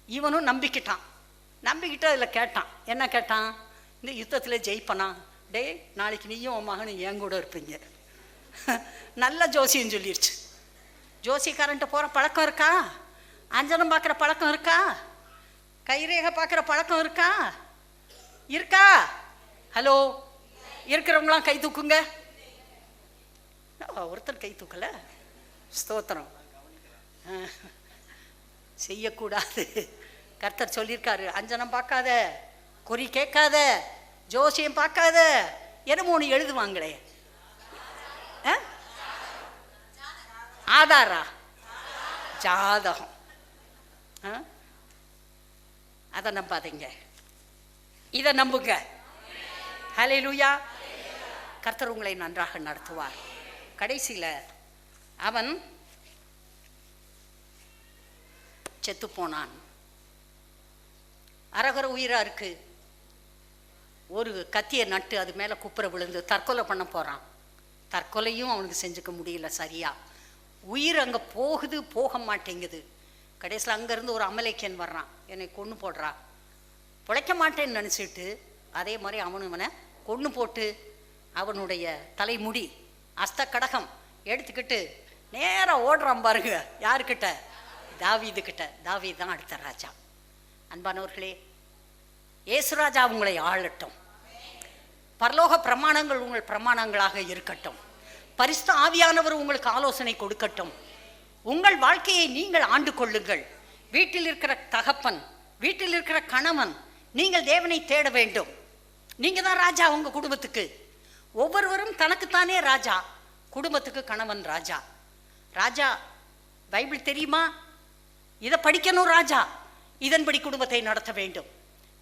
இவனும் நம்பிக்கிட்டான். நம்பிக்கிட்டு அதில் கேட்டான். என்ன கேட்டான்? இந்த யுத்தத்தில் ஜெயிப்பனா? டே, நாளைக்கு நீயும் உன் மகனும் என் கூட இருப்பீங்க. நல்ல ஜோசியம் சொல்லிடுச்சு. ஜோசியக்காரன்ட்ட போகிற பழக்கம் இருக்கா? அஞ்சனம் பார்க்குற பழக்கம் இருக்கா? கைரேகை பார்க்குற பழக்கம் இருக்கா? இருக்கா? ஹலோ, இருக்கிறவங்களாம் கை தூக்குங்க. ஒருத்தர் கை தூக்கல. ஸ்தோத்திரம். செய்யக்கூடாது. கர்த்தர் சொல்லியிருக்காரு, அஞ்சனம் பார்க்காத, குறி கேட்காத, ஜோசியம் பார்க்காத. என்னமோ ஒன்று எழுதுவாங்களே, ஆதாரா? ஜாதகம். அதை நம்பாதீங்க, இதை நம்புங்க. ஹல்லேலூயா. கர்த்தர் உங்களை நன்றாக நடத்துவார். கடைசியில் அவன் செத்து போனான். அரகர உயிரா இருக்கு. ஒரு கத்தியை நட்டு அது மேலே குப்புற விழுந்து தற்கொலை பண்ண போகிறான். தற்கொலையும் அவனுக்கு செஞ்சுக்க முடியல சரியா. உயிர் அங்கே போகுது, போக மாட்டேங்குது. கடைசியில் அங்கேருந்து ஒரு அமலேக்கியன் வர்றான், என்னை கொன்று போடுறா. பிழைக்க மாட்டேன்னு நினச்சிட்டு அதே மாதிரி அவனை கொன்று போட்டு அவனுடைய தலைமுடி அஸ்த கடகம் எடுத்துக்கிட்டு நேராக ஓடுறான் பாருங்க. யாருக்கிட்ட? தாவீதுக்கிட்ட. தாவீது தான் அடுத்த ராஜா. அன்பானவர்களே, இயேசுராஜா உங்களை ஆளட்டும். பரலோக பிரமாணங்கள் உங்கள் பிரமாணங்களாக இருக்கட்டும். பரிசுத்த ஆவியானவர் உங்களுக்கு ஆலோசனை கொடுக்கட்டும். உங்கள் வாழ்க்கையை நீங்கள் ஆண்டு கொள்ளுங்கள். வீட்டில் இருக்கிற தகப்பன், வீட்டில் இருக்கிற கணவன், நீங்கள் தேவனை தேட வேண்டும். நீங்கள் தான் ராஜா உங்கள் குடும்பத்துக்கு. ஒவ்வொருவரும் தனக்குத்தானே ராஜா. குடும்பத்துக்கு கணவன் ராஜா. ராஜா பைபிள் தெரியுமா? இதை படிக்கணும் ராஜா. இதன்படி குடும்பத்தை நடத்த வேண்டும்.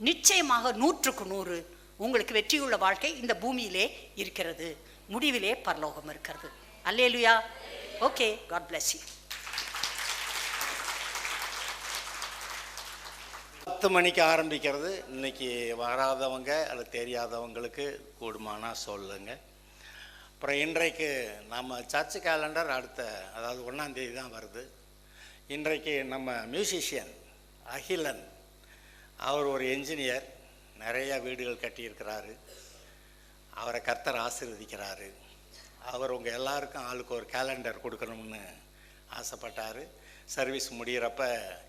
நிச்சயமாக 100க்கு 100 உங்களுக்கு வெற்றியுள்ள வாழ்க்கை இந்த பூமியிலே இருக்கிறது. முடிவிலே பரலோகம் இருக்கிறது. Hallelujah. Okay, God bless you. 10 மணிக்கு ஆரம்பிக்கிறது. இன்னைக்கு வராதவங்க அல்லது தெரியாதவங்களுக்கு கூடுமானா சொல்லுங்க. அப்புறம் இன்றைக்கு நம்ம சர்ச் கேலண்டர் அடுத்த, அதாவது 1ஆம் தேதி தான் வருது. இன்றைக்கு நம்ம மியூசிஷியன் அகிலன், அவர் ஒரு என்ஜினியர், நிறைய வீடுகள் கட்டியிருக்கிறாரு. அவரை கர்த்தர் ஆசீர்வதிக்கிறாரு. அவர் உங்கள் எல்லாருக்கும் ஆளுக்கு ஒரு கேலண்டர் கொடுக்கணும்னு ஆசைப்பட்டார். சர்வீஸ் முடிகிறப்ப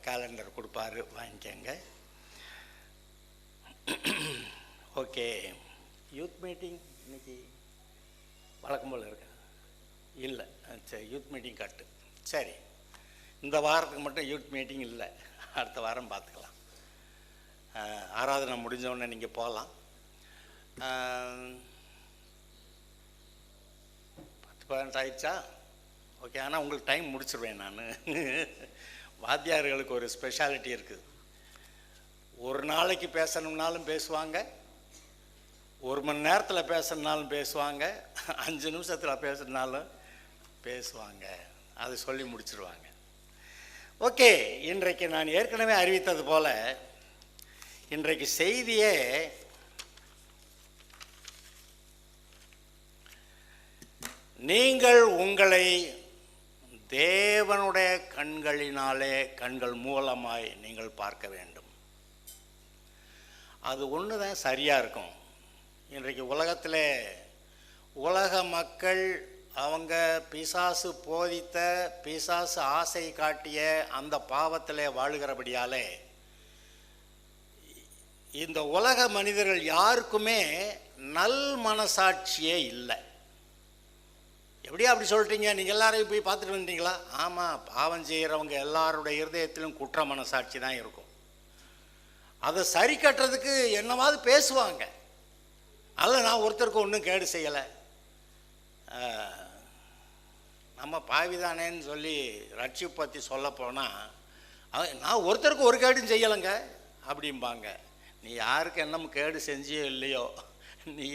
கேலண்டர் கொடுப்பாரு, வாங்கிக்கங்க. ஓகே, யூத் மீட்டிங் இன்னைக்கு வழக்கம் போல் இருக்கா? இல்லை, சரி, யூத் மீட்டிங் கட்டு. சரி, இந்த வாரத்துக்கு மட்டும் யூத் மீட்டிங் இல்லை, அடுத்த வாரம் பார்த்துக்கலாம். ஆராதனை முடிஞ்சவுடனே நீங்கள் போகலாம். 10-15 ஆயிடுச்சா? ஓகே, ஆனால் உங்களுக்கு டைம் முடிச்சிருவேன் நான். வாத்தியார்களுக்கு ஒரு ஸ்பெஷாலிட்டி இருக்குது. ஒரு நாளைக்கு பேசணும்னாலும் பேசுவாங்க, 1 மணி நேரத்தில் பேசணுனாலும் பேசுவாங்க, 5 நிமிஷத்தில் பேசணுனாலும் பேசுவாங்க. அதை சொல்லி முடிச்சிருவாங்க. ஓகே, இன்றைக்கு நான் ஏற்கனவே அறிவித்தது போல இன்றைக்கு செய்தியே நீங்கள் உங்களை தேவனுடைய கண்களினாலே, கண்கள் மூலமாய் நீங்கள் பார்க்க வேண்டும். அது ஒன்று தான் சரியாக இருக்கும். இன்றைக்கு உலகத்தில் உலக மக்கள் அவங்க பிசாசு போதித்த, பிசாசு ஆசை காட்டிய அந்த பாவத்திலே வாழுகிறபடியாலே இந்த உலக மனிதர்கள் யாருக்குமே நல் மனசாட்சியே இல்லை. எப்படியா அப்படி சொல்லிட்டீங்க? நீங்கள் எல்லாரையும் போய் பார்த்துட்டு வந்துட்டீங்களா? ஆமாம், பாவம் செய்கிறவங்க எல்லாருடைய இருதயத்திலும் குற்ற மனசாட்சி தான் இருக்கும். அதை சரி கட்டுறதுக்கு என்னவாவது பேசுவாங்க. அல்ல, நான் ஒருத்தருக்கு ஒன்றும் கேடு செய்யலை, நம்ம பாவிதானேன்னு சொல்லி ரட்சிப்பு பற்றி சொல்ல போனால் நான் ஒருத்தருக்கு ஒரு கேடும் செய்யலைங்க அப்படிம்பாங்க. நீ யாருக்கு என்னமோ கேடு செஞ்சியோ இல்லையோ, நீ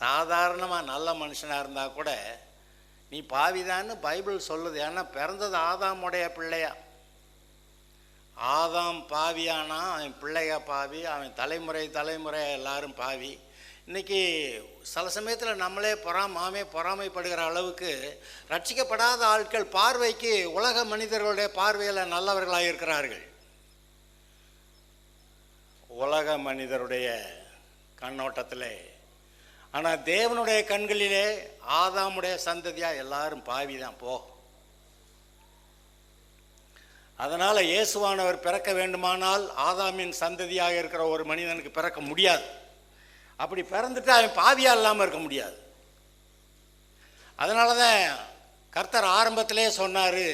சாதாரணமாக நல்ல மனுஷனாக இருந்தால் கூட நீ பாவிதான்னு பைபிள் சொல்லுது. ஏன்னா பிறந்தது ஆதாமுடைய பிள்ளையா. ஆதாம் பாவியானா அவன் பிள்ளையா பாவி, அவன் தலைமுறை எல்லாரும் பாவி. இன்றைக்கி சில சமயத்தில் நம்மளே பொறாமைப்படுகிற அளவுக்கு ரட்சிக்கப்படாத ஆட்கள் பார்வைக்கு உலக மனிதர்களுடைய பார்வையில் நல்லவர்களாக இருக்கிறார்கள். உலக மனிதருடைய கண்ணோட்டத்தில். ஆனால் தேவனுடைய கண்களிலே ஆதாமுடைய சந்ததியாக எல்லாரும் பாவி தான் போ. அதனால் இயேசுவானவர் பிறக்க வேண்டுமானால் ஆதாமின் சந்ததியாக இருக்கிற ஒரு மனிதனுக்கு பிறக்க முடியாது. அப்படி பிறந்துட்டு அவன் பாவியாக இல்லாமல் இருக்க முடியாது. அதனால தான் கர்த்தர் ஆரம்பத்திலே சொன்னார்,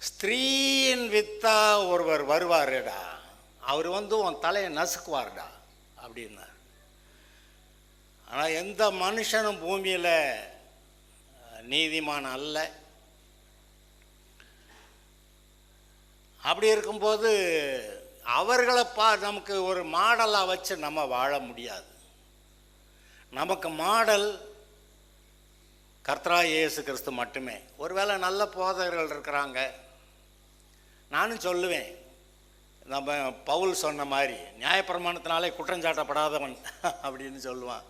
ஸ்திரீயின் வித்தா ஒருவர் வருவாருடா, அவர் உன் தலையை நசுக்குவார்டா அப்படின்னார். ஆனால் எந்த மனுஷனும் பூமியில் நீதிமான் அல்ல. அப்படி இருக்கும்போது அவர்களை நமக்கு ஒரு மாடலாக வச்சு நம்ம வாழ முடியாது. நமக்கு மாடல் கர்த்தராகிய இயேசு கிறிஸ்து மட்டுமே. ஒருவேளை நல்ல போதகர்கள் இருக்கிறாங்க, நானும் சொல்லுவேன், நம்ம பவுல் சொன்ன மாதிரி நியாயப்பிரமாணத்தினாலே குற்றஞ்சாட்டப்படாதவன் அப்படின்னு சொல்லுவான்.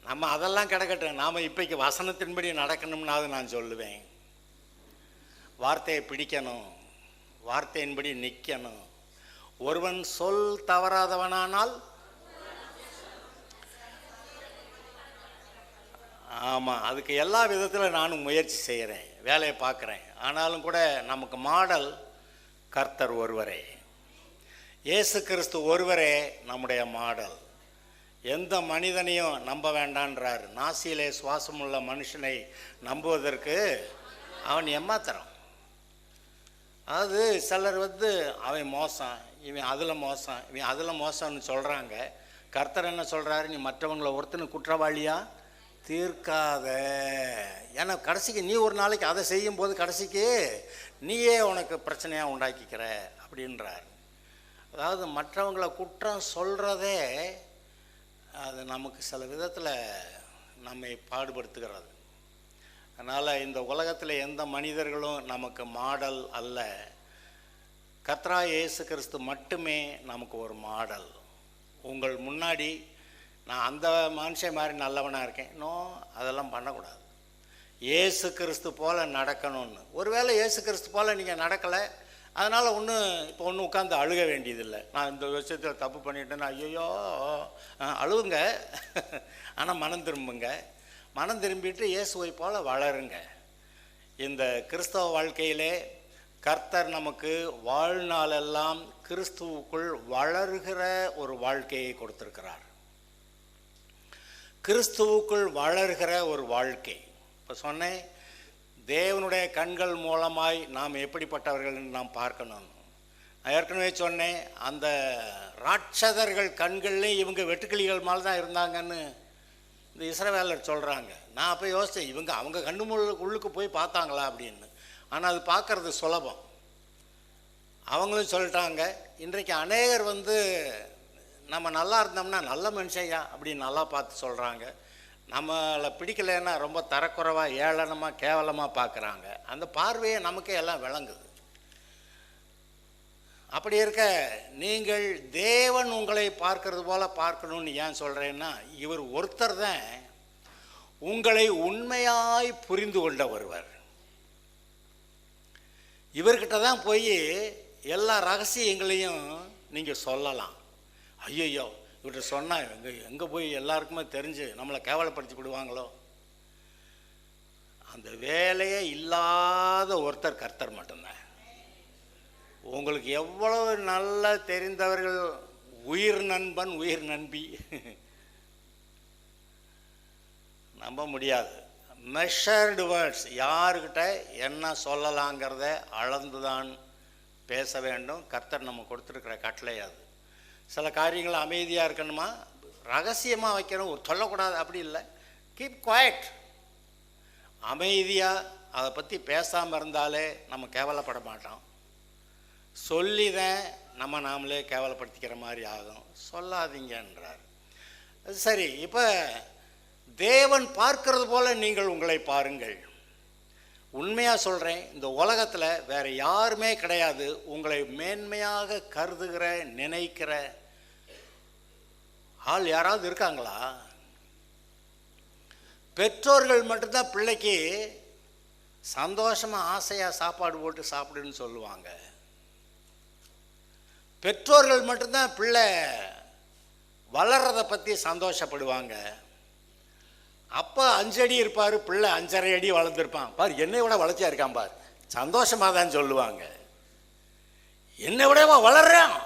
நம்ம அதெல்லாம் கிடக்கட்டும், நாம் இப்போக்கு வசனத்தின்படி நடக்கணும்னாவது நான் சொல்லுவேன். வார்த்தையை பிடிக்கணும், வார்த்தையின்படி நிற்கணும். ஒருவன் சொல் தவறாதவனானால், ஆமாம், அதுக்கு எல்லா விதத்தில் நானும் முயற்சி செய்கிறேன், வேலையை பார்க்குறேன். ஆனாலும் கூட நமக்கு மாடல் கர்த்தர் ஒருவரே, இயேசு கிறிஸ்து ஒருவரே நம்முடைய மாடல். எந்த மனிதனையும் நம்ப வேண்டான்றார். நாசியிலே சுவாசமுள்ள மனுஷனை நம்புவதற்கு அவன் ஏமாத்துறான். அது சிலர் அவன் மோசம், இவன் அதில் மோசம், இவன் அதில் மோசம்னு சொல்கிறாங்க. கர்த்தர் என்ன சொல்கிறாரு? நீ மற்றவங்களை ஒருத்தனு குற்றவாளியாக தீர்க்காத. ஏன்னா கடைசிக்கு நீ ஒரு நாளைக்கு அதை செய்யும்போது கடைசிக்கு நீயே உனக்கு பிரச்சனையாக உண்டாக்கிக்கிற அப்படின்றார். அதாவது மற்றவங்களை குற்றம் சொல்கிறதே அது நமக்கு சில விதத்தில் நம்மை பாடுபடுத்துகிறது. அதனால் இந்த உலகத்தில் எந்த மனிதர்களும் நமக்கு மாடல் அல்ல. கர்த்தராகிய இயேசு கிறிஸ்து மட்டுமே நமக்கு ஒரு மாடல். உங்கள் முன்னாடி நான் அந்த மனுஷன் மாதிரி நல்லவனாக இருக்கேன், இன்னும் அதெல்லாம் பண்ணக்கூடாது. இயேசு கிறிஸ்து போல் நடக்கணும்னு. ஒருவேளை இயேசு கிறிஸ்து போல் நீங்கள் நடக்கலை, அதனால் இப்போ ஒன்றும் உட்காந்து அழுக வேண்டியதில்லை. நான் இந்த விஷயத்தில் தப்பு பண்ணிட்டேன்னா ஐயோ அழுவுங்க, ஆனால் மனம் திரும்புங்க. மனம் திரும்பிட்டு இயேசுவை போல் வளருங்க. இந்த கிறிஸ்தவ வாழ்க்கையிலே கர்த்தர் நமக்கு வாழ்நாளெல்லாம் கிறிஸ்துவுக்குள் வளருகிற ஒரு வாழ்க்கையை கொடுத்திருக்கிறார். கிறிஸ்துவுக்குள் வளர்கிற ஒரு வாழ்க்கை. இப்போ சொன்னேன், தேவனுடைய கண்கள் மூலமாய் நாம் எப்படிப்பட்டவர்கள் நாம் பார்க்கணும். நான் ஏற்கனவே சொன்னேன், அந்த ராட்சதர்கள் கண்கள்லேயும் இவங்க வெட்டுக்கிளிகள் மேலே தான் இருந்தாங்கன்னு இந்த இஸ்ரவேலர் சொல்கிறாங்க. நான் அப்போ யோசித்தேன், இவங்க அவங்க கண்ணு உள்ளுக்கு போய் பார்த்தாங்களா அப்படின்னு. ஆனால் அது பார்க்குறது சுலபம். அவங்களும் சொல்லிட்டாங்க. இன்றைக்கு அநேகர் நம்ம நல்லா இருந்தோம்னா நல்ல மனுஷையா அப்படின்னு நல்லா பார்த்து சொல்கிறாங்க. நம்மளை பிடிக்கலைன்னா ரொம்ப தரக்குறைவாக, ஏளனமாக, கேவலமாக பார்க்குறாங்க. அந்த பார்வையை நமக்கே எல்லாம் விளங்குது. அப்படி இருக்க நீங்கள் தேவன் உங்களை பார்க்கறது போல் பார்க்கணுன்னு ஏன் சொல்கிறேன்னா, இவர் ஒருத்தர் தான் உங்களை உண்மையாய் புரிந்து கொண்ட ஒருவர். இவர்கிட்ட தான் போய் எல்லா ரகசியங்களையும் நீங்கள் சொல்லலாம். ஐயோ இவர்கிட்ட சொன்னால் எங்கே போய் எல்லாருக்குமே தெரிஞ்சு நம்மளை கேவலப்படுத்தி விடுவாங்களோ. அந்த வேலையே இல்லாத ஒருத்தர் கர்த்தர் மட்டும்தான். உங்களுக்கு எவ்வளவு நல்லா தெரிந்தவர்கள், உயிர் நண்பன், உயிர் நண்பி, நம்ப முடியாது. மெஷர்டு வேர்ட்ஸ், யாருக்கிட்ட என்ன சொல்லலாங்கிறத அளந்துதான் பேச வேண்டும். கர்த்தர் நம்ம கொடுத்துருக்கிற கட்டளை அது. சில காரியங்கள் அமைதியாக இருக்கணுமா, ரகசியமாக வைக்கணும், சொல்லக்கூடாது அப்படி இல்லை. Keep quiet. அமைதியாக அதை பற்றி பேசாமல் இருந்தாலே நம்ம கேவலப்பட மாட்டோம். சொல்லிதான் நம்ம நாமளே கேவலப்படுத்திக்கிற மாதிரி ஆகும். சொல்லாதீங்கன்றார். சரி, இப்போ தேவன் பார்க்கறது போல நீங்கள் உங்களை பாருங்கள். உண்மையாக சொல்கிறேன், இந்த உலகத்தில் வேறு யாருமே கிடையாது உங்களை மேன்மையாக கருதுகிற, நினைக்கிற ஆள் யாராவது இருக்காங்களா? பெற்றோர்கள் மட்டும்தான் பிள்ளைக்கு சந்தோஷமாக ஆசையாக சாப்பாடு போட்டு சாப்பிடுன்னு சொல்லுவாங்க. பெற்றோர்கள் மட்டும்தான் பிள்ளை வளர்றதை பற்றி சந்தோஷப்படுவாங்க. அப்பா 5 அடி இருப்பார், பிள்ளை 5.5 அடி வளர்ந்துருப்பான். பார் என்னை விட வளர்ச்சியாக இருக்கான் பார், சந்தோஷமாக தான் சொல்லுவாங்க. என்னை விடவா வளர்றான்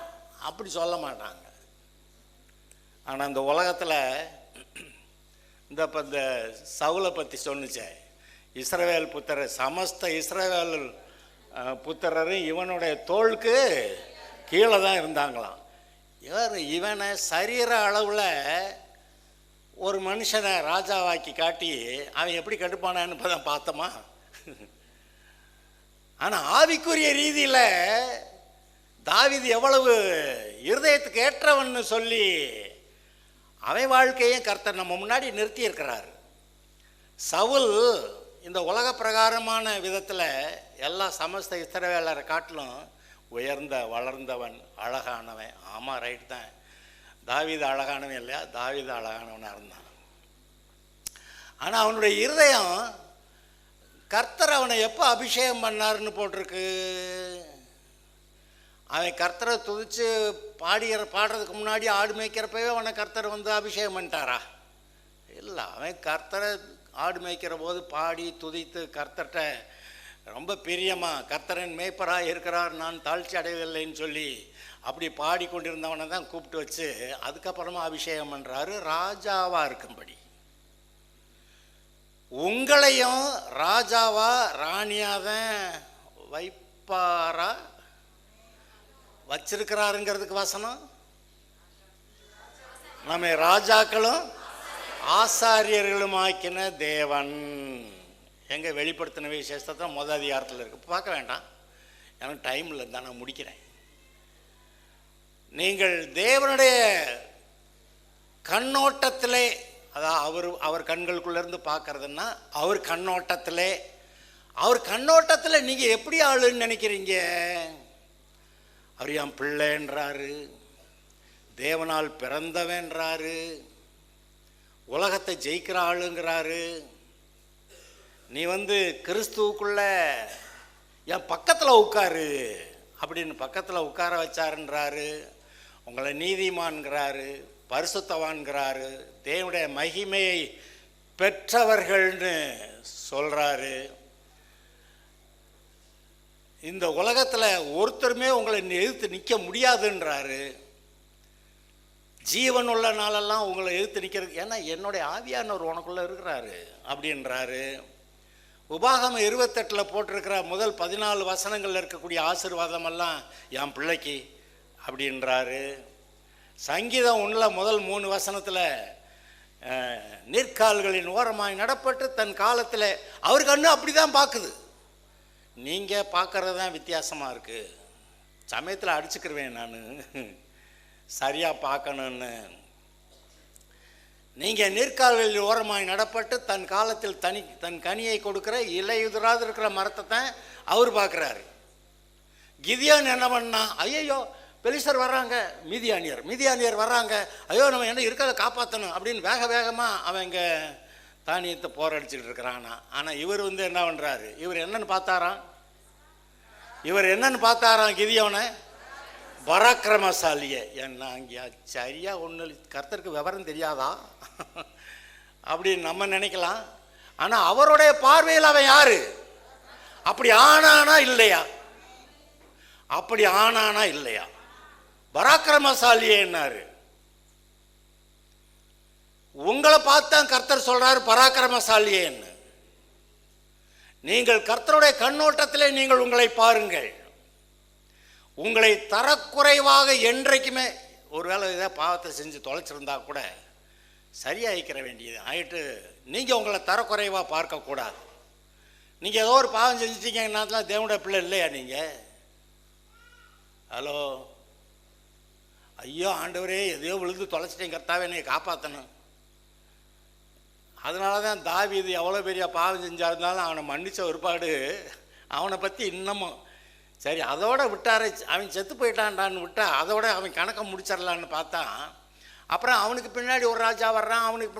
அப்படி சொல்ல மாட்டாங்க. ஆனால் இந்த உலகத்தில் இப்போ இந்த சவுலை பற்றி சொன்னிச்சே, இஸ்ரவேல் புத்திரர், சமஸ்த இஸ்ரவேல் புத்திரரும் இவனுடைய தோளுக்கு கீழே தான் இருந்தாங்களாம். இவனை சரீர அளவில் ஒரு மனுஷனை ராஜாவாக்கி காட்டி அவன் எப்படி கட்டுப்பானான்னு இப்போ தான் பார்த்தோமா. ஆனால் ஆவிக்குரிய ரீதியில் தாவீது எவ்வளவு இருதயத்துக்கு ஏற்றவன்னு சொல்லி அவன் வாழ்க்கையும் கர்த்தர் நம்ம முன்னாடி நிறுத்தி இருக்கிறார். சவுல் இந்த உலக பிரகாரமான விதத்தில் எல்லா சமஸ்த இஸ்ரவேலரை காட்டிலும் உயர்ந்த வளர்ந்தவன், அழகானவன். ஆமாம், ரைட் தான், தாவீது அழகானவன் இல்லையா? தாவீது அழகானவனாக இருந்தான். ஆனால் அவனுடைய இருதயம் கர்த்தர் அவனை எப்போ அபிஷேகம் பண்ணாருன்னு போட்டிருக்கு. அவன் கர்த்தரை துதித்து பாடுறதுக்கு முன்னாடி ஆடு மேய்க்கிறப்பவே அவனை கர்த்தர் வந்து அபிஷேகம் பண்ணிட்டாரா? இல்லை, அவன் கர்த்தரை ஆடு மேய்க்கிற போது பாடி துதித்து கர்த்தர்கிட்ட ரொம்ப பிரியமாக கர்த்தரின் மேய்ப்பராக இருக்கிறார், நான் தாழ்ச்சி அடையவில்லைன்னு சொல்லி அப்படி பாடிக்கொண்டிருந்தவனை தான் கூப்பிட்டு வச்சு அதுக்கப்புறமா அபிஷேகம் பண்ணுறாரு ராஜாவாக இருக்கும்படி. உங்களையும் ராஜாவா ராணியாதான் வைப்பாரா வச்சிருக்கிறாருங்கிறதுக்கு வசனம், நம்ம ராஜாக்களும் ஆசாரியர்களும் ஆக்கின தேவன். எங்க வெளிப்படுத்தின விசேஷத்தை முதல் அதிகாரத்தில் இருக்கு, பார்க்க வேண்டாம், எனக்கு டைம் இல்லை தான் நான் முடிக்கிறேன். நீங்கள் தேவனுடைய கண்ணோட்டத்திலே, அதாவது அவர் கண்களுக்குள்ளேருந்து பார்க்கறதுன்னா அவர் கண்ணோட்டத்தில் நீங்கள் எப்படி ஆளுன்னு நினைக்கிறீங்க? அவர் என் பிள்ளைன்றாரு, தேவனால் பிறந்தவன்றாரு, உலகத்தை ஜெயிக்கிற ஆளுங்கிறாரு. நீ வந்து கிறிஸ்துவுக்குள்ள என் பக்கத்தில் உட்காரு அப்படின்னு பக்கத்தில் உட்கார வச்சாருன்றாரு. உங்களை நீதிமான்கிறாரு, பரிசுத்தவான்கிறாரு, தேவனுடைய மகிமையை பெற்றவர்கள்னு சொல்கிறாரு. இந்த உலகத்தில் ஒருத்தருமே உங்களை எதிர்த்து நிற்க முடியாதுன்றாரு. ஜீவன் உள்ள நாளெல்லாம் உங்களை எதிர்த்து நிற்கிறது, ஏன்னா என்னுடைய ஆவியானவர் உனக்குள்ளே இருக்கிறாரு அப்படின்றாரு. உபாகமம் 28 போட்டிருக்கிற முதல் 14 வசனங்களில் இருக்கக்கூடிய ஆசீர்வாதமெல்லாம் என் பிள்ளைக்கு அப்படின்றாரு. சங்கீதம் 1 முதல் 3 வசனத்தில் நீர்க்கால்களின் ஓரமாய் நடப்பட்டு தன் காலத்தில் அவர் கண்ணு அப்படி தான் பார்க்குது. நீங்கள் பார்க்கறது தான் வித்தியாசமாக இருக்குது. சமயத்தில் அடிச்சுக்கிருவேன் நான் சரியாக பார்க்கணுன்னு. நீங்கள் நீர்க்கால்களில் ஓரமாய் நடப்பட்டு தன் காலத்தில் தன் கனியை கொடுக்குற இலையுதிராது இருக்கிற மரத்தை தான் அவர் பார்க்குறாரு. கிதியோன் என்ன பண்ணா, ஐயோ பெலிஸ்தர் வர்றாங்க, மீதியானியர் வர்றாங்க, ஐயோ நம்ம என்ன இருக்கிறத காப்பாற்றணும் அப்படின்னு வேகமாக அவன் இங்கே தானியத்தை போரடிச்சுட்டு இருக்கிறானா. ஆனால் இவர் வந்து என்ன பண்ணுறாரு, இவர் என்னன்னு பார்த்தாராம் கிதியோனை, பராக்கிரமசாலியை. என்ன அங்கே சரியா ஒன்று கர்த்தருக்கு விவரம் தெரியாதா அப்படின்னு நம்ம நினைக்கலாம். ஆனால் அவருடைய பார்வையில் அவன் யாரு? அப்படி ஆனானா இல்லையா? பராக்கிரமசாலியே என்னாரு? உங்களை பார்த்தான் கர்த்தர் சொல்றாரு பராக்கிரமசாலியேன்னு. நீங்கள் கர்த்தருடைய கண்ணோட்டத்திலே நீங்கள் உங்களை பாருங்கள். உங்களை தரக்குறைவாக என்றைக்குமே, ஒருவேளை ஏதாவது பாவத்தை செஞ்சு தொலைச்சிருந்தா கூட சரியாகிக்கிற வேண்டியது ஆகிட்டு நீங்கள் உங்களை தரக்குறைவாக பார்க்கக்கூடாது. நீங்கள் ஏதோ ஒரு பாவம் செஞ்சிட்டீங்கன்னா தேவனுடைய பிள்ளை இல்லையா நீங்கள்? ஹலோ, ஐயோ ஆண்டவரே எதையோ விழுந்து தொலைச்சிட்டேன், கர்த்தாவே என்னை காப்பாற்றணும். அதனால தான் தாவீது எவ்வளோ பெரிய பாவம் செஞ்சாருந்தாலும் அவனை மன்னிச்ச ஒருபாடு அவனை பற்றி இன்னமும் சரி அதோட விட்டார, அவன் செத்து போயிட்டான்டான்னு விட்டா அதோட அவன் கணக்கை முடிச்சிடலான்னு பார்த்தா, அப்புறம் அவனுக்கு பின்னாடி ஒரு ராஜா வர்றான், அவனுக்கு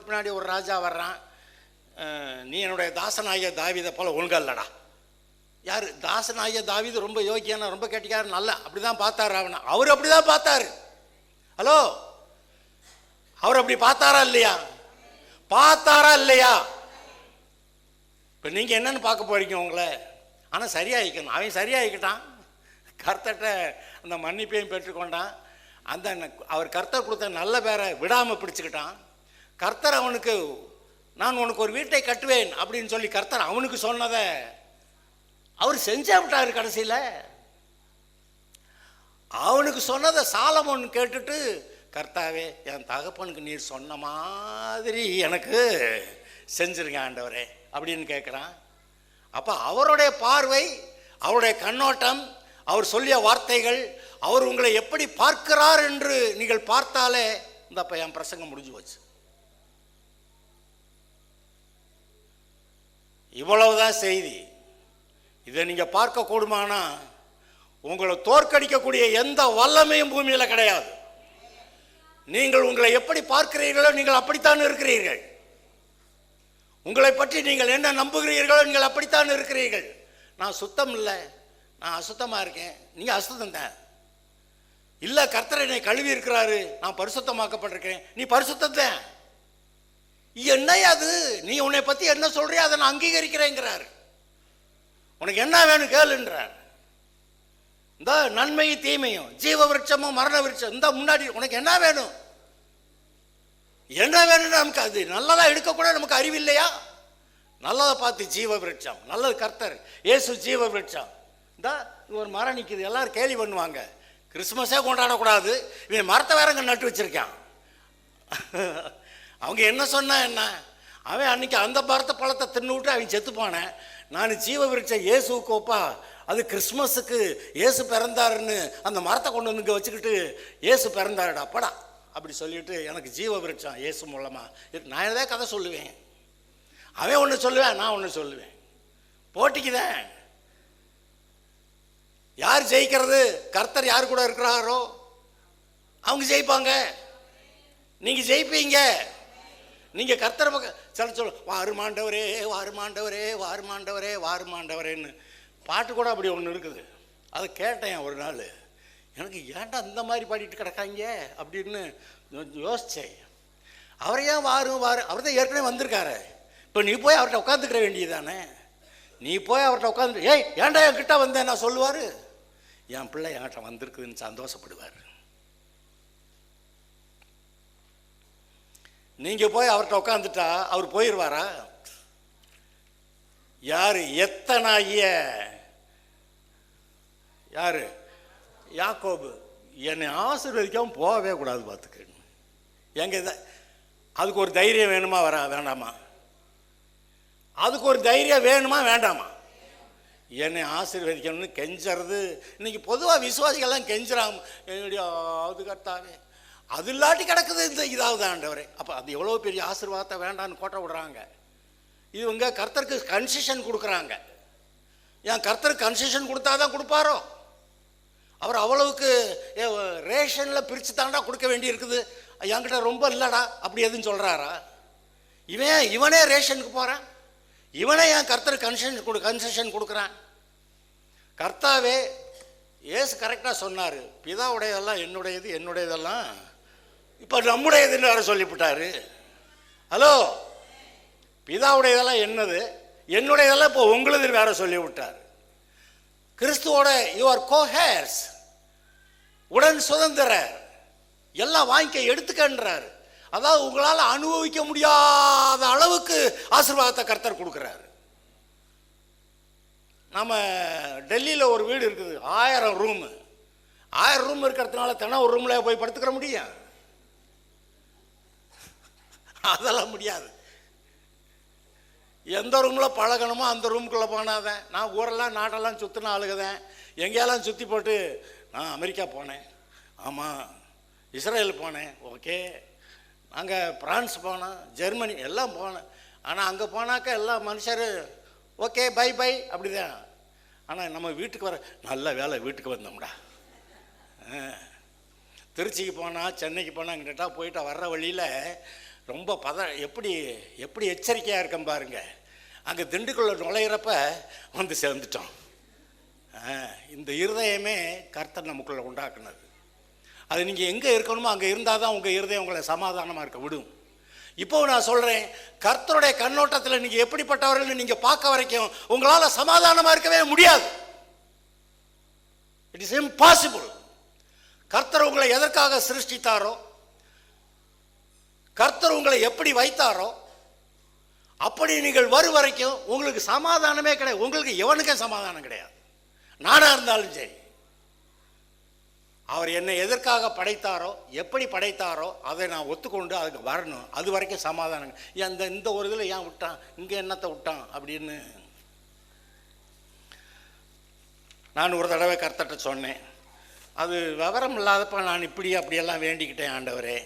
பின்னாடி ஒரு ராஜா வர்றான். நீ என்னுடைய தாசனாகிய தாவீதை போல ஒழுங்கல்லடா. யார் தாசனாகிய தாவீது? ரொம்ப யோக்கியான, ரொம்ப கேட்டிக்காரு, நல்லா அப்படி தான் பார்த்தாரு அவனை. அவர் அப்படி தான் பார்த்தாரு. ஹலோ, அவர் அப்படி பார்த்தாரா இல்லையா? இப்போ நீங்கள் என்னன்னு பார்க்க போறீங்க உங்களை? ஆனால் சரியாகிக்கணும். அவன் சரியாகிக்கிட்டான், கர்த்தர்கிட்ட அந்த மன்னிப்பையும் பெற்றுக்கொண்டான். அந்த அவர் கர்த்தர் கொடுத்த நல்ல பேரை விடாமல் பிடிச்சிக்கிட்டான். கர்த்தர் அவனுக்கு நான் உனக்கு ஒரு வீட்டை கட்டுவேன் அப்படின்னு சொல்லி கர்த்தர் அவனுக்கு சொன்னதை அவர் செஞ்சே விட்டாரு. கடைசியில் அவனுக்கு சொன்னதை சாலமோன் கேட்டுட்டு, கர்த்தாவே என் தகப்பனுக்கு நீர் சொன்ன மாதிரி எனக்கு செஞ்சிருங்க ஆண்டவரே அப்படின்னு கேட்குறான். அப்போ அவருடைய பார்வை, அவருடைய கண்ணோட்டம், அவர் சொல்லிய வார்த்தைகள், அவர் உங்களை எப்படி பார்க்கிறார் என்று நீங்கள் பார்த்தாலே இந்த என் பிரசங்கம் முடிஞ்சு போச்சு. இவ்வளவுதான் செய்தி. இதை நீங்கள் பார்க்க கூடுமானா உங்களை தோற்கடிக்கக்கூடிய எந்த வல்லமையும் பூமியில் கிடையாது. நீங்கள் உங்களை எப்படி பார்க்கிறீர்களோ நீங்கள் அப்படித்தான் இருக்கிறீர்கள். உங்களை பற்றி நீங்கள் என்ன நம்புகிறீர்களோ நீங்கள் அப்படித்தான் இருக்கிறீர்கள். நான் சுத்தம் இல்லை, நான் அசுத்தமாக இருக்கேன், நீங்கள் அசுத்தம் தான். இல்லை, கர்த்தர் என்னை கழுவி இருக்கிறாரு, நான் பரிசுத்தமாக்கப்பட்டிருக்கேன், நீ பரிசுத்தம் தான். என்ன அது, நீ உன்னை பற்றி என்ன சொல்றியோ அதை நான் அங்கீகரிக்கிறேங்கிறார். உனக்கு என்ன வேணும் கேளுன்றார். இந்த நன்மையும் தீமையும், ஜீவ விருட்சமும் மரண விருட்சம், இந்த முன்னாடி உனக்கு என்ன வேணும், என்ன வேணும்னு நமக்கு அது நல்லதா எடுக்கக்கூட நமக்கு அறிவு இல்லையா? நல்லதை பார்த்து ஜீவ விருட்சம், நல்லது கர்த்தர் இயேசு ஜீவ விருட்சம். இந்த ஒரு மரம் நிற்குது, எல்லாரும் கேலி பண்ணுவாங்க, கிறிஸ்துமஸே கொண்டாடக்கூடாது, இவன் மரத்தை வேறங்க நட்டு வச்சிருக்கான். அவங்க என்ன சொன்னா என்ன, அவன் அன்னைக்கு அந்த மரத்தை பழத்தை தின்னு விட்டு அவன் செத்துப்பானே. நான் ஜீவ விருட்சம் இயேசுக்கு ஒப்பா, அது கிறிஸ்மஸுக்கு இயேசு பிறந்தாருன்னு அந்த மரத்தை கொண்டு வந்து இங்கே வச்சுக்கிட்டு இயேசு பிறந்தாருடா படா அப்படி சொல்லிட்டு எனக்கு ஜீவ விருட்சம் இயேசு மூலமா நான் ஏதாவது கதை சொல்லுவேன். அவன் ஒன்று சொல்லுவேன், நான் ஒன்று சொல்லுவேன். போட்டிக்குதான். யார் ஜெயிக்கிறது? கர்த்தர் யார் கூட இருக்கிறாரோ அவங்க ஜெயிப்பாங்க, நீங்க ஜெயிப்பீங்க. நீங்க கர்த்தர் பக்கம் சொல்ல வாருமாண்டவரே வாருமாண்டவரே வாருமாண்டவரே வாருமாண்டவரேன்னு பாட்டு கூட அப்படி ஒன்று இருக்குது. அதை கேட்டேன் ஒரு நாள், எனக்கு ஏன்டா இந்த மாதிரி பாடிட்டு கிடக்காங்க அப்படின்னு யோசித்தேன். அவரை ஏன் வாரும் வாரு, அவர் தான் ஏற்கனவே வந்திருக்காரு. இப்போ நீ போய் அவர்கிட்ட உட்காந்துக்கிற வேண்டியதானே, நீ போய் அவர்கிட்ட உட்காந்து ஏய் ஏன்டா என்கிட்ட வந்தேன் நான் சொல்லுவார், என் பிள்ளை என்கிட்ட வந்திருக்குதுன்னு சந்தோஷப்படுவார். நீங்கள் போய் அவர்கிட்ட உட்காந்துட்டா அவர் போயிடுவாரா? யாரு எத்தனாகிய யாரு யாக்கோபு என்னை ஆசீர்வதிக்காம போகவே கூடாது பார்த்துக்க. எங்க அதுக்கு ஒரு தைரியம் வேணுமா வேண்டாமா? அதுக்கு ஒரு தைரியம் வேணுமா வேண்டாமா? என்னை ஆசீர்வதிக்கணும்னு கெஞ்சறது இன்னைக்கு பொதுவாக விசுவாசிகள்லாம் கெஞ்சுறாங்க, என்னுடைய அது கர்த்தாவே அது இல்லாட்டி கிடக்குது இந்த இதாவது ஆண்டவரே. அப்போ அது எவ்வளோ பெரிய ஆசீர்வாதத்தை வேண்டான்னு கோட்டை விடுறாங்க. இவங்க கர்த்தருக்கு கன்செஷன் கொடுக்குறாங்க. ஏன் கர்த்தருக்கு கன்செஷன் கொடுத்தா தான் கொடுப்பாரோ? அவர் அவ்வளவுக்கு ரேஷனில் பிரித்து தாண்டா கொடுக்க வேண்டி இருக்குது, என்கிட்ட ரொம்ப இல்லைடா அப்படி எதுன்னு சொல்கிறாரா? இவனே ரேஷனுக்கு போகிறான், இவனே என் கர்த்தருக்கு கன்செஷன் கொடுக்குறான். கர்த்தாவே ஏசு கரெக்டாக சொன்னார், பிதாவுடையதெல்லாம் என்னுடையது, என்னுடையதெல்லாம் இப்போ நம்முடையதுன்னு வேற சொல்லிவிட்டாரு. ஹலோ, பிதாவுடையதெல்லாம் என்னது, என்னுடையதெல்லாம் இப்போ உங்களுதுன்னு வேற சொல்லிவிட்டார். கிறிஸ்துவோட யுவர் கோஹேர்ஸ், உடன் சுதந்திரர், எல்லாம் வாங்கிக்க எடுத்துக்கன்றார். அதாவது உங்களால் அனுபவிக்க முடியாத அளவுக்கு ஆசீர்வாதத்தை கர்த்தர் கொடுக்குறாரு. நம்ம டெல்லியில் ஒரு வீடு இருக்குது, 1000 ரூமு. 1000 ரூம் இருக்கிறதுனால தினம் ஒரு ரூமில் போய் படுத்துக்கிற முடியும்? அதெல்லாம் முடியாது. எந்த ரூமில் பழகணுமோ அந்த ரூமுக்குள்ளே போனாதான். நான் ஊரெல்லாம் நாட்டெல்லாம் சுற்றின ஆளுகுதேன், எங்கேயெல்லாம் சுற்றி போட்டு நான் அமெரிக்கா போனேன், ஆமாம் இஸ்ரேல் போனேன், ஓகே, நாங்கள் பிரான்ஸ் போனோம், ஜெர்மனி எல்லாம் போனேன். ஆனால் அங்கே போனாக்கா எல்லா மனுஷர் ஓகே பை பை அப்படிதான். ஆனால் நம்ம வீட்டுக்கு வர நல்ல வேலை வீட்டுக்கு வந்தோம்டா. திருச்சிக்கு போனால் சென்னைக்கு போனால் கிட்டா போயிட்டு வர்ற வழியில் ரொம்ப எப்படி எப்படி எச்சரிக்கையாக இருக்கேன் பாருங்க. அங்கே திண்டுக்குள்ள நுழையிறப்ப வந்து சேர்ந்துட்டோம். இந்த இருதயமே கர்த்தர் நமக்குள்ளே உண்டாக்குனது. அது நீங்கள் எங்கே இருக்கணுமோ அங்கே இருந்தால் தான் உங்கள் இருதயம் உங்களை சமாதானமாக இருக்க விடும். இப்போ நான் சொல்கிறேன், கர்த்தருடைய கண்ணோட்டத்தில் நீங்கள் எப்படிப்பட்டவர்கள் நீங்கள் பார்க்க வரைக்கும் உங்களால் சமாதானமாக இருக்கவே முடியாது. It is impossible. கர்த்தர் உங்களை எதற்காக சிருஷ்டித்தாரோ, கர்த்தர் உங்களை எப்படி வைத்தாரோ அப்படி நீங்கள் வரும் வரைக்கும் உங்களுக்கு சமாதானமே கிடையாது. உங்களுக்கு எவனுக்கே சமாதானம் கிடையாது. நானாக இருந்தாலும் சரி, அவர் என்னை எதற்காக படைத்தாரோ, எப்படி படைத்தாரோ அதை நான் ஒத்துக்கொண்டு அதுக்கு வரணும். அது வரைக்கும் சமாதானம். இந்த ஒரு இதில் ஏன் விட்டான், இங்கே என்னத்தை விட்டான் அப்படின்னு நான் ஒரு தடவை கர்த்தர்ட்ட சொன்னேன், அது விவரம் இல்லாதப்ப நான் இப்படி அப்படியெல்லாம் வேண்டிக்கிட்டேன் ஆண்டவரே.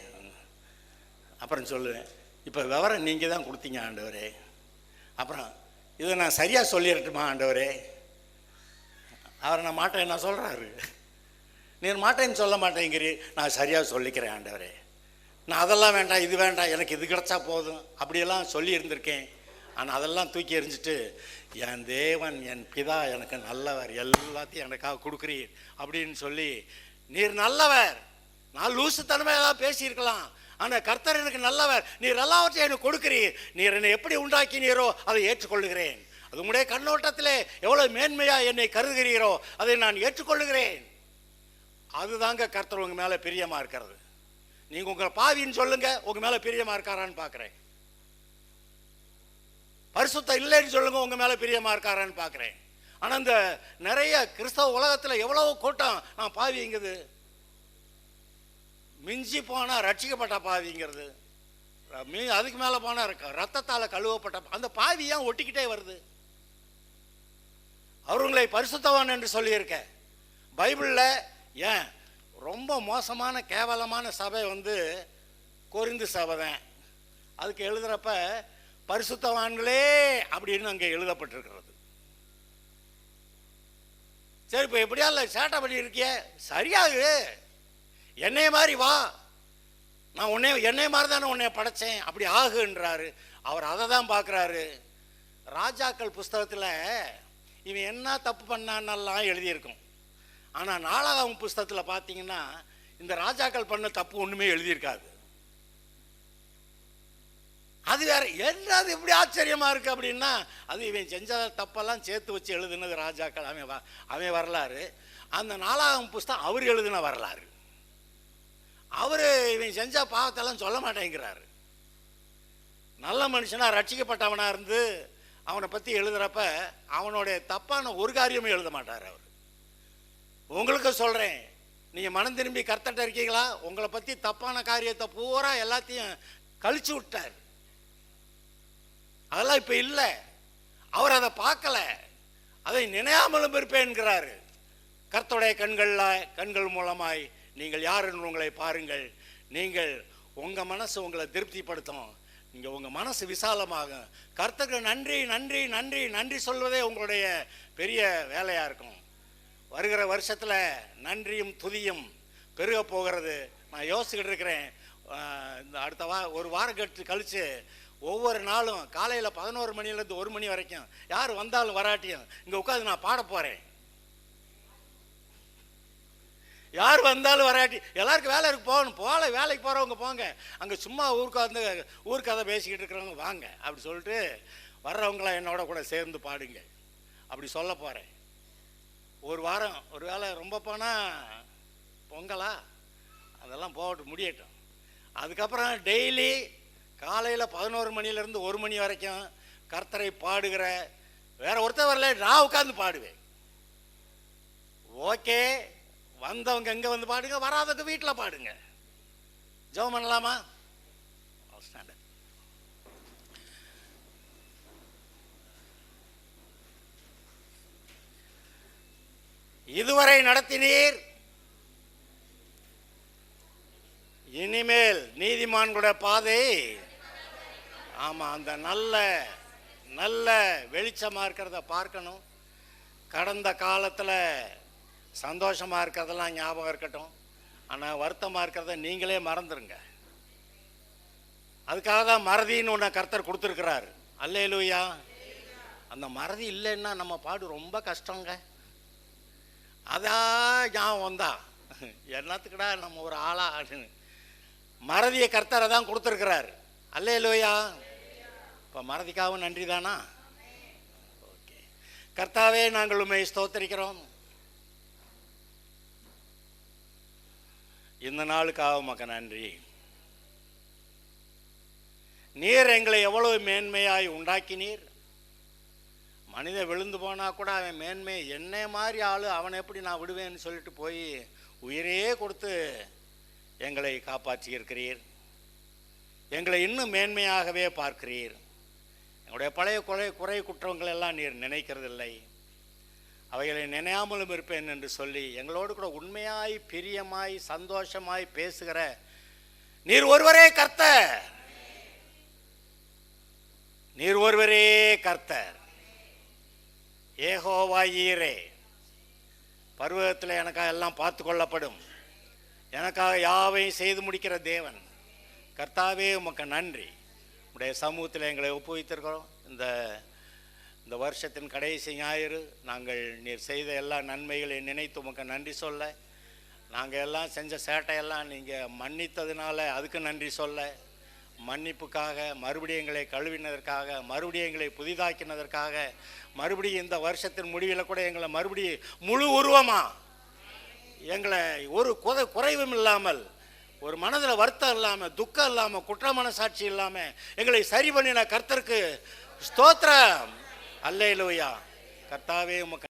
அப்புறம் சொல்லுவேன், இப்போ விவரம் நீங்கள் தான் கொடுத்தீங்க ஆண்டவரே, அப்புறம் இதை நான் சரியாக சொல்லிடட்டுமா ஆண்டவரே? அவர் நான் மாட்டேன் என்ன சொல்கிறாரு, நீர் மாட்டேன்னு சொல்ல மாட்டேங்கிறீ, நான் சரியாக சொல்லிக்கிறேன் ஆண்டவரே, நான் அதெல்லாம் வேண்டாம் இது வேண்டாம் எனக்கு இது கிடச்சா போதும் அப்படியெல்லாம் சொல்லி இருந்திருக்கேன். ஆனால் அதெல்லாம் தூக்கி எறிஞ்சிட்டு என் தேவன் என் பிதா எனக்கு நல்லவர், எல்லாத்தையும் எனக்காக கொடுக்குறீர் அப்படின்னு சொல்லி, நீர் நல்லவர், நான் லூசுத்தனமாக ஏதாவது பேசியிருக்கலாம், ஆனால் கர்த்தர் எனக்கு நல்லவர், நீர் எல்லாவற்றையும் எனக்கு கொடுக்குறீர், நீர் என்னை எப்படி உண்டாக்கினீரோ அதை ஏற்றுக்கொள்ளுகிறேன், அது உங்களுடைய கண்ணோட்டத்திலே எவ்வளோ மேன்மையாக என்னை கருதுகிறீரோ அதை நான் ஏற்றுக்கொள்ளுகிறேன். அதுதாங்க கர்த்தர் உங்கள் மேலே பிரியமாக இருக்கிறது. நீங்கள் உங்களை பாவின்னு சொல்லுங்கள், உங்கள் மேலே பிரியமாக இருக்காரான்னு பார்க்குறேன். பரிசுத்தம் இல்லைன்னு சொல்லுங்க, உங்கள் மேலே பிரியமாக இருக்காரான்னு பார்க்குறேன். ஆனால் இந்த நிறைய கிறிஸ்தவ உலகத்தில் எவ்வளவு கூட்டம் நான் பாவிங்கிறது, மிஞ்சி போனால் ரட்சிக்கப்பட்ட பாவிங்கிறது, அதுக்கு மேலே போனால் ரத்தத்தால் கழுவப்பட்ட அந்த பாவி ஏன் ஒட்டிக்கிட்டே வருது? அவர்களை பரிசுத்தவான் என்று சொல்லியிருக்க பைபிளில் ஏன் ரொம்ப மோசமான கேவலமான சபை கொரிந்து சபை தான். அதுக்கு எழுதுகிறப்ப பரிசுத்தவான்களே அப்படின்னு அங்கே எழுதப்பட்டிருக்கிறது. சரி, இப்போ எப்படியா இல்லை சேட்டை பண்ணி இருக்கிய, சரியாகு, என்னைய மாதிரி வா, நான் என்னைய மாதிரி தானே உன்னைய படைச்சேன், அப்படி ஆகுன்றாரு. அவர் அதை தான் பார்க்குறாரு. ராஜாக்கள் புஸ்தகத்தில் இவன் என்ன தப்பு பண்ணான்னெல்லாம் எழுதியிருக்கும். ஆனால் 4ஆம் புஸ்தகத்தில் பார்த்தீங்கன்னா இந்த ராஜாக்கள் பண்ண தப்பு ஒன்றுமே எழுதியிருக்காது. அது வேற என்னது இப்படி ஆச்சரியமாக இருக்குது அப்படின்னா, அது இவன் செஞ்ச தப்பெல்லாம் சேர்த்து வச்சு எழுதுனது ராஜாக்கள், அவன் வரலாறு. அந்த 4ஆம் புஸ்தகம் அவர் எழுதின வரலாறு. அவர் இவன் செஞ்ச பாவத்தெல்லாம் சொல்ல மாட்டேங்கிறாரு. நல்ல மனுஷனாக ரட்சிக்கப்பட்டவனாக இருந்து அவனை பற்றி எழுதுகிறப்ப அவனுடைய தப்பான ஒரு காரியமும் எழுத மாட்டார் அவர். உங்களுக்கு சொல்கிறேன், நீங்கள் மனம் திரும்பி கர்த்தர்ட்ட இருக்கீங்களா, உங்களை பற்றி தப்பான காரியத்தை பூரா எல்லாத்தையும் கழிச்சு விட்டார். அதெல்லாம் இப்போ இல்லை, அவர் அதை பார்க்கல, அதை நினையாமலும் இருப்பேன்கிறாரு. கர்த்தருடைய கண்கள் மூலமாய் நீங்கள் யார் என்று உங்களை பாருங்கள், நீங்கள் உங்கள் மனசு உங்களை திருப்திப்படுத்தும், நீங்கள் உங்கள் மனசு விசாலமாகும். கர்த்தருக்கு நன்றி நன்றி நன்றி நன்றி சொல்வதே உங்களுடைய பெரிய வேலையாக இருக்கும். வருகிற வருஷத்தில் நன்றியும் துதியும் பெருக போகிறது. நான் யோசிச்சுக்கிட்டு இருக்கிறேன், இந்த அடுத்த ஒரு வாரம் கழித்து ஒவ்வொரு நாளும் காலையில் 11 மணிலேருந்து 1 மணி வரைக்கும் யார் வந்தாலும் வராட்டியும் இங்கே உட்காந்து நான் பாட போகிறேன். யார் வந்தாலும் வராட்டி எல்லாருக்கும் வேலை இருக்கு, போகணும், வேலைக்கு போகிறவங்க போங்க, அங்கே சும்மா ஊர் கதை பேசிக்கிட்டு இருக்கிறவங்க வாங்க அப்படி சொல்லிட்டு வர்றவங்களாம் என்னோட கூட சேர்ந்து பாடுங்க அப்படி சொல்ல போகிறேன். ஒரு வாரம் ஒரு வேலை ரொம்ப போனால் பொங்கலா அதெல்லாம் போட்டு முடியட்டும். அதுக்கப்புறம் டெய்லி காலையில் 11 மணிலேருந்து 1 மணி வரைக்கும் கர்த்தரை பாடுகிற வேற ஒருத்தர் வரல, நான் உட்காந்து பாடுவேன். ஓகே, வந்தவங்க எங்கே வந்து பாடுங்க, வராதவங்க வீட்டில் பாடுங்க. ஜெபம் பண்ணலாமா? இதுவரை நடத்தினீர், இனிமேல் நீதிமான்களுடைய பாதை. ஆமாம், அந்த நல்ல நல்ல வெளிச்சமாக இருக்கிறத பார்க்கணும். கடந்த காலத்தில் சந்தோஷமாக இருக்கிறதெல்லாம் ஞாபகம் இருக்கட்டும், ஆனால் வருத்தமாக இருக்கிறத நீங்களே மறந்துடுங்க. அதுக்காக தான் மறதின்னு ஒன்று கர்த்தர் கொடுத்துருக்கிறார். அல்லேலூயா. அந்த மறதி இல்லைன்னா நம்ம பாடு ரொம்ப கஷ்டங்க. அதான் ஞாபகம் வந்தா என்னத்துக்குடா நம்ம ஒரு ஆளா மறதியை கர்த்தரை தான் கொடுத்துருக்கிறார். அல்லேலூயா. இப்போ மறதிக்காகவும் நன்றி தானா? ஓகே. கர்த்தாவே, நாங்கள் உம்மை ஸ்தோத்திரிக்கிறோம். இந்த நாளுக்காக உமக்கு நன்றி. நீர் எங்களை எவ்வளவு மேன்மையாய் உண்டாக்கினீர். மனிதன் விழுந்து போனால் கூட அவன் மேன்மை, என்னை மாதிரி ஆள் அவனை எப்படி நான் விடுவேன்னு சொல்லிட்டு போய் உயிரையே கொடுத்து எங்களை காப்பாற்றி இருக்கிறீர். எங்களை இன்னும் மேன்மையாகவே பார்க்கிறீர். எங்களுடைய பழைய குறை குற்றங்களெல்லாம் நீர் நினைக்கிறதில்லை. அவைகளை நினையாமலும் இருப்பேன் என்று சொல்லி எங்களோடு கூட உண்மையாய் பிரியமாய் சந்தோஷமாய் பேசுகிற நீர் ஒருவரே கர்த்தர், நீர் ஒருவரே கர்த்தர், யெகோவா ஈரே. பர்வதத்தில் எனக்காக எல்லாம் பார்த்து கொள்ளப்படும், எனக்காக யாவையும் செய்து முடிக்கிற தேவன் கர்த்தாவே உமக்கு நன்றி. உடைய சமூகத்தில் எங்களை ஒப்புவித்திருக்கிறோம். இந்த வருஷத்தின் கடைசி ஞாயிறு நாங்கள் நீர் செய்த எல்லா நன்மைகளையும் நினைத்து உமக்கு நன்றி சொல்ல, நாங்கள் எல்லாம் செஞ்ச சேட்டையெல்லாம் நீங்கள் மன்னித்ததுனால அதுக்கு நன்றி சொல்ல, மன்னிப்புக்காக, மறுபடியும் எங்களை கழுவினதற்காக, மறுபடியும் எங்களை புதிதாக்கினதற்காக, மறுபடியும் இந்த வருஷத்தின் முடிவில் கூட எங்களை மறுபடியும் முழு உருவமாக எங்களை ஒரு குறைவும் இல்லாமல், ஒரு மனதில் வருத்தம் இல்லாமல், துக்கம் இல்லாமல், குற்ற மனசாட்சி இல்லாமல் எங்களை சரி பண்ணின கர்த்தருக்கு ஸ்தோத்திரம். அல்லேலூயா. கர்த்தாவே உமக்கு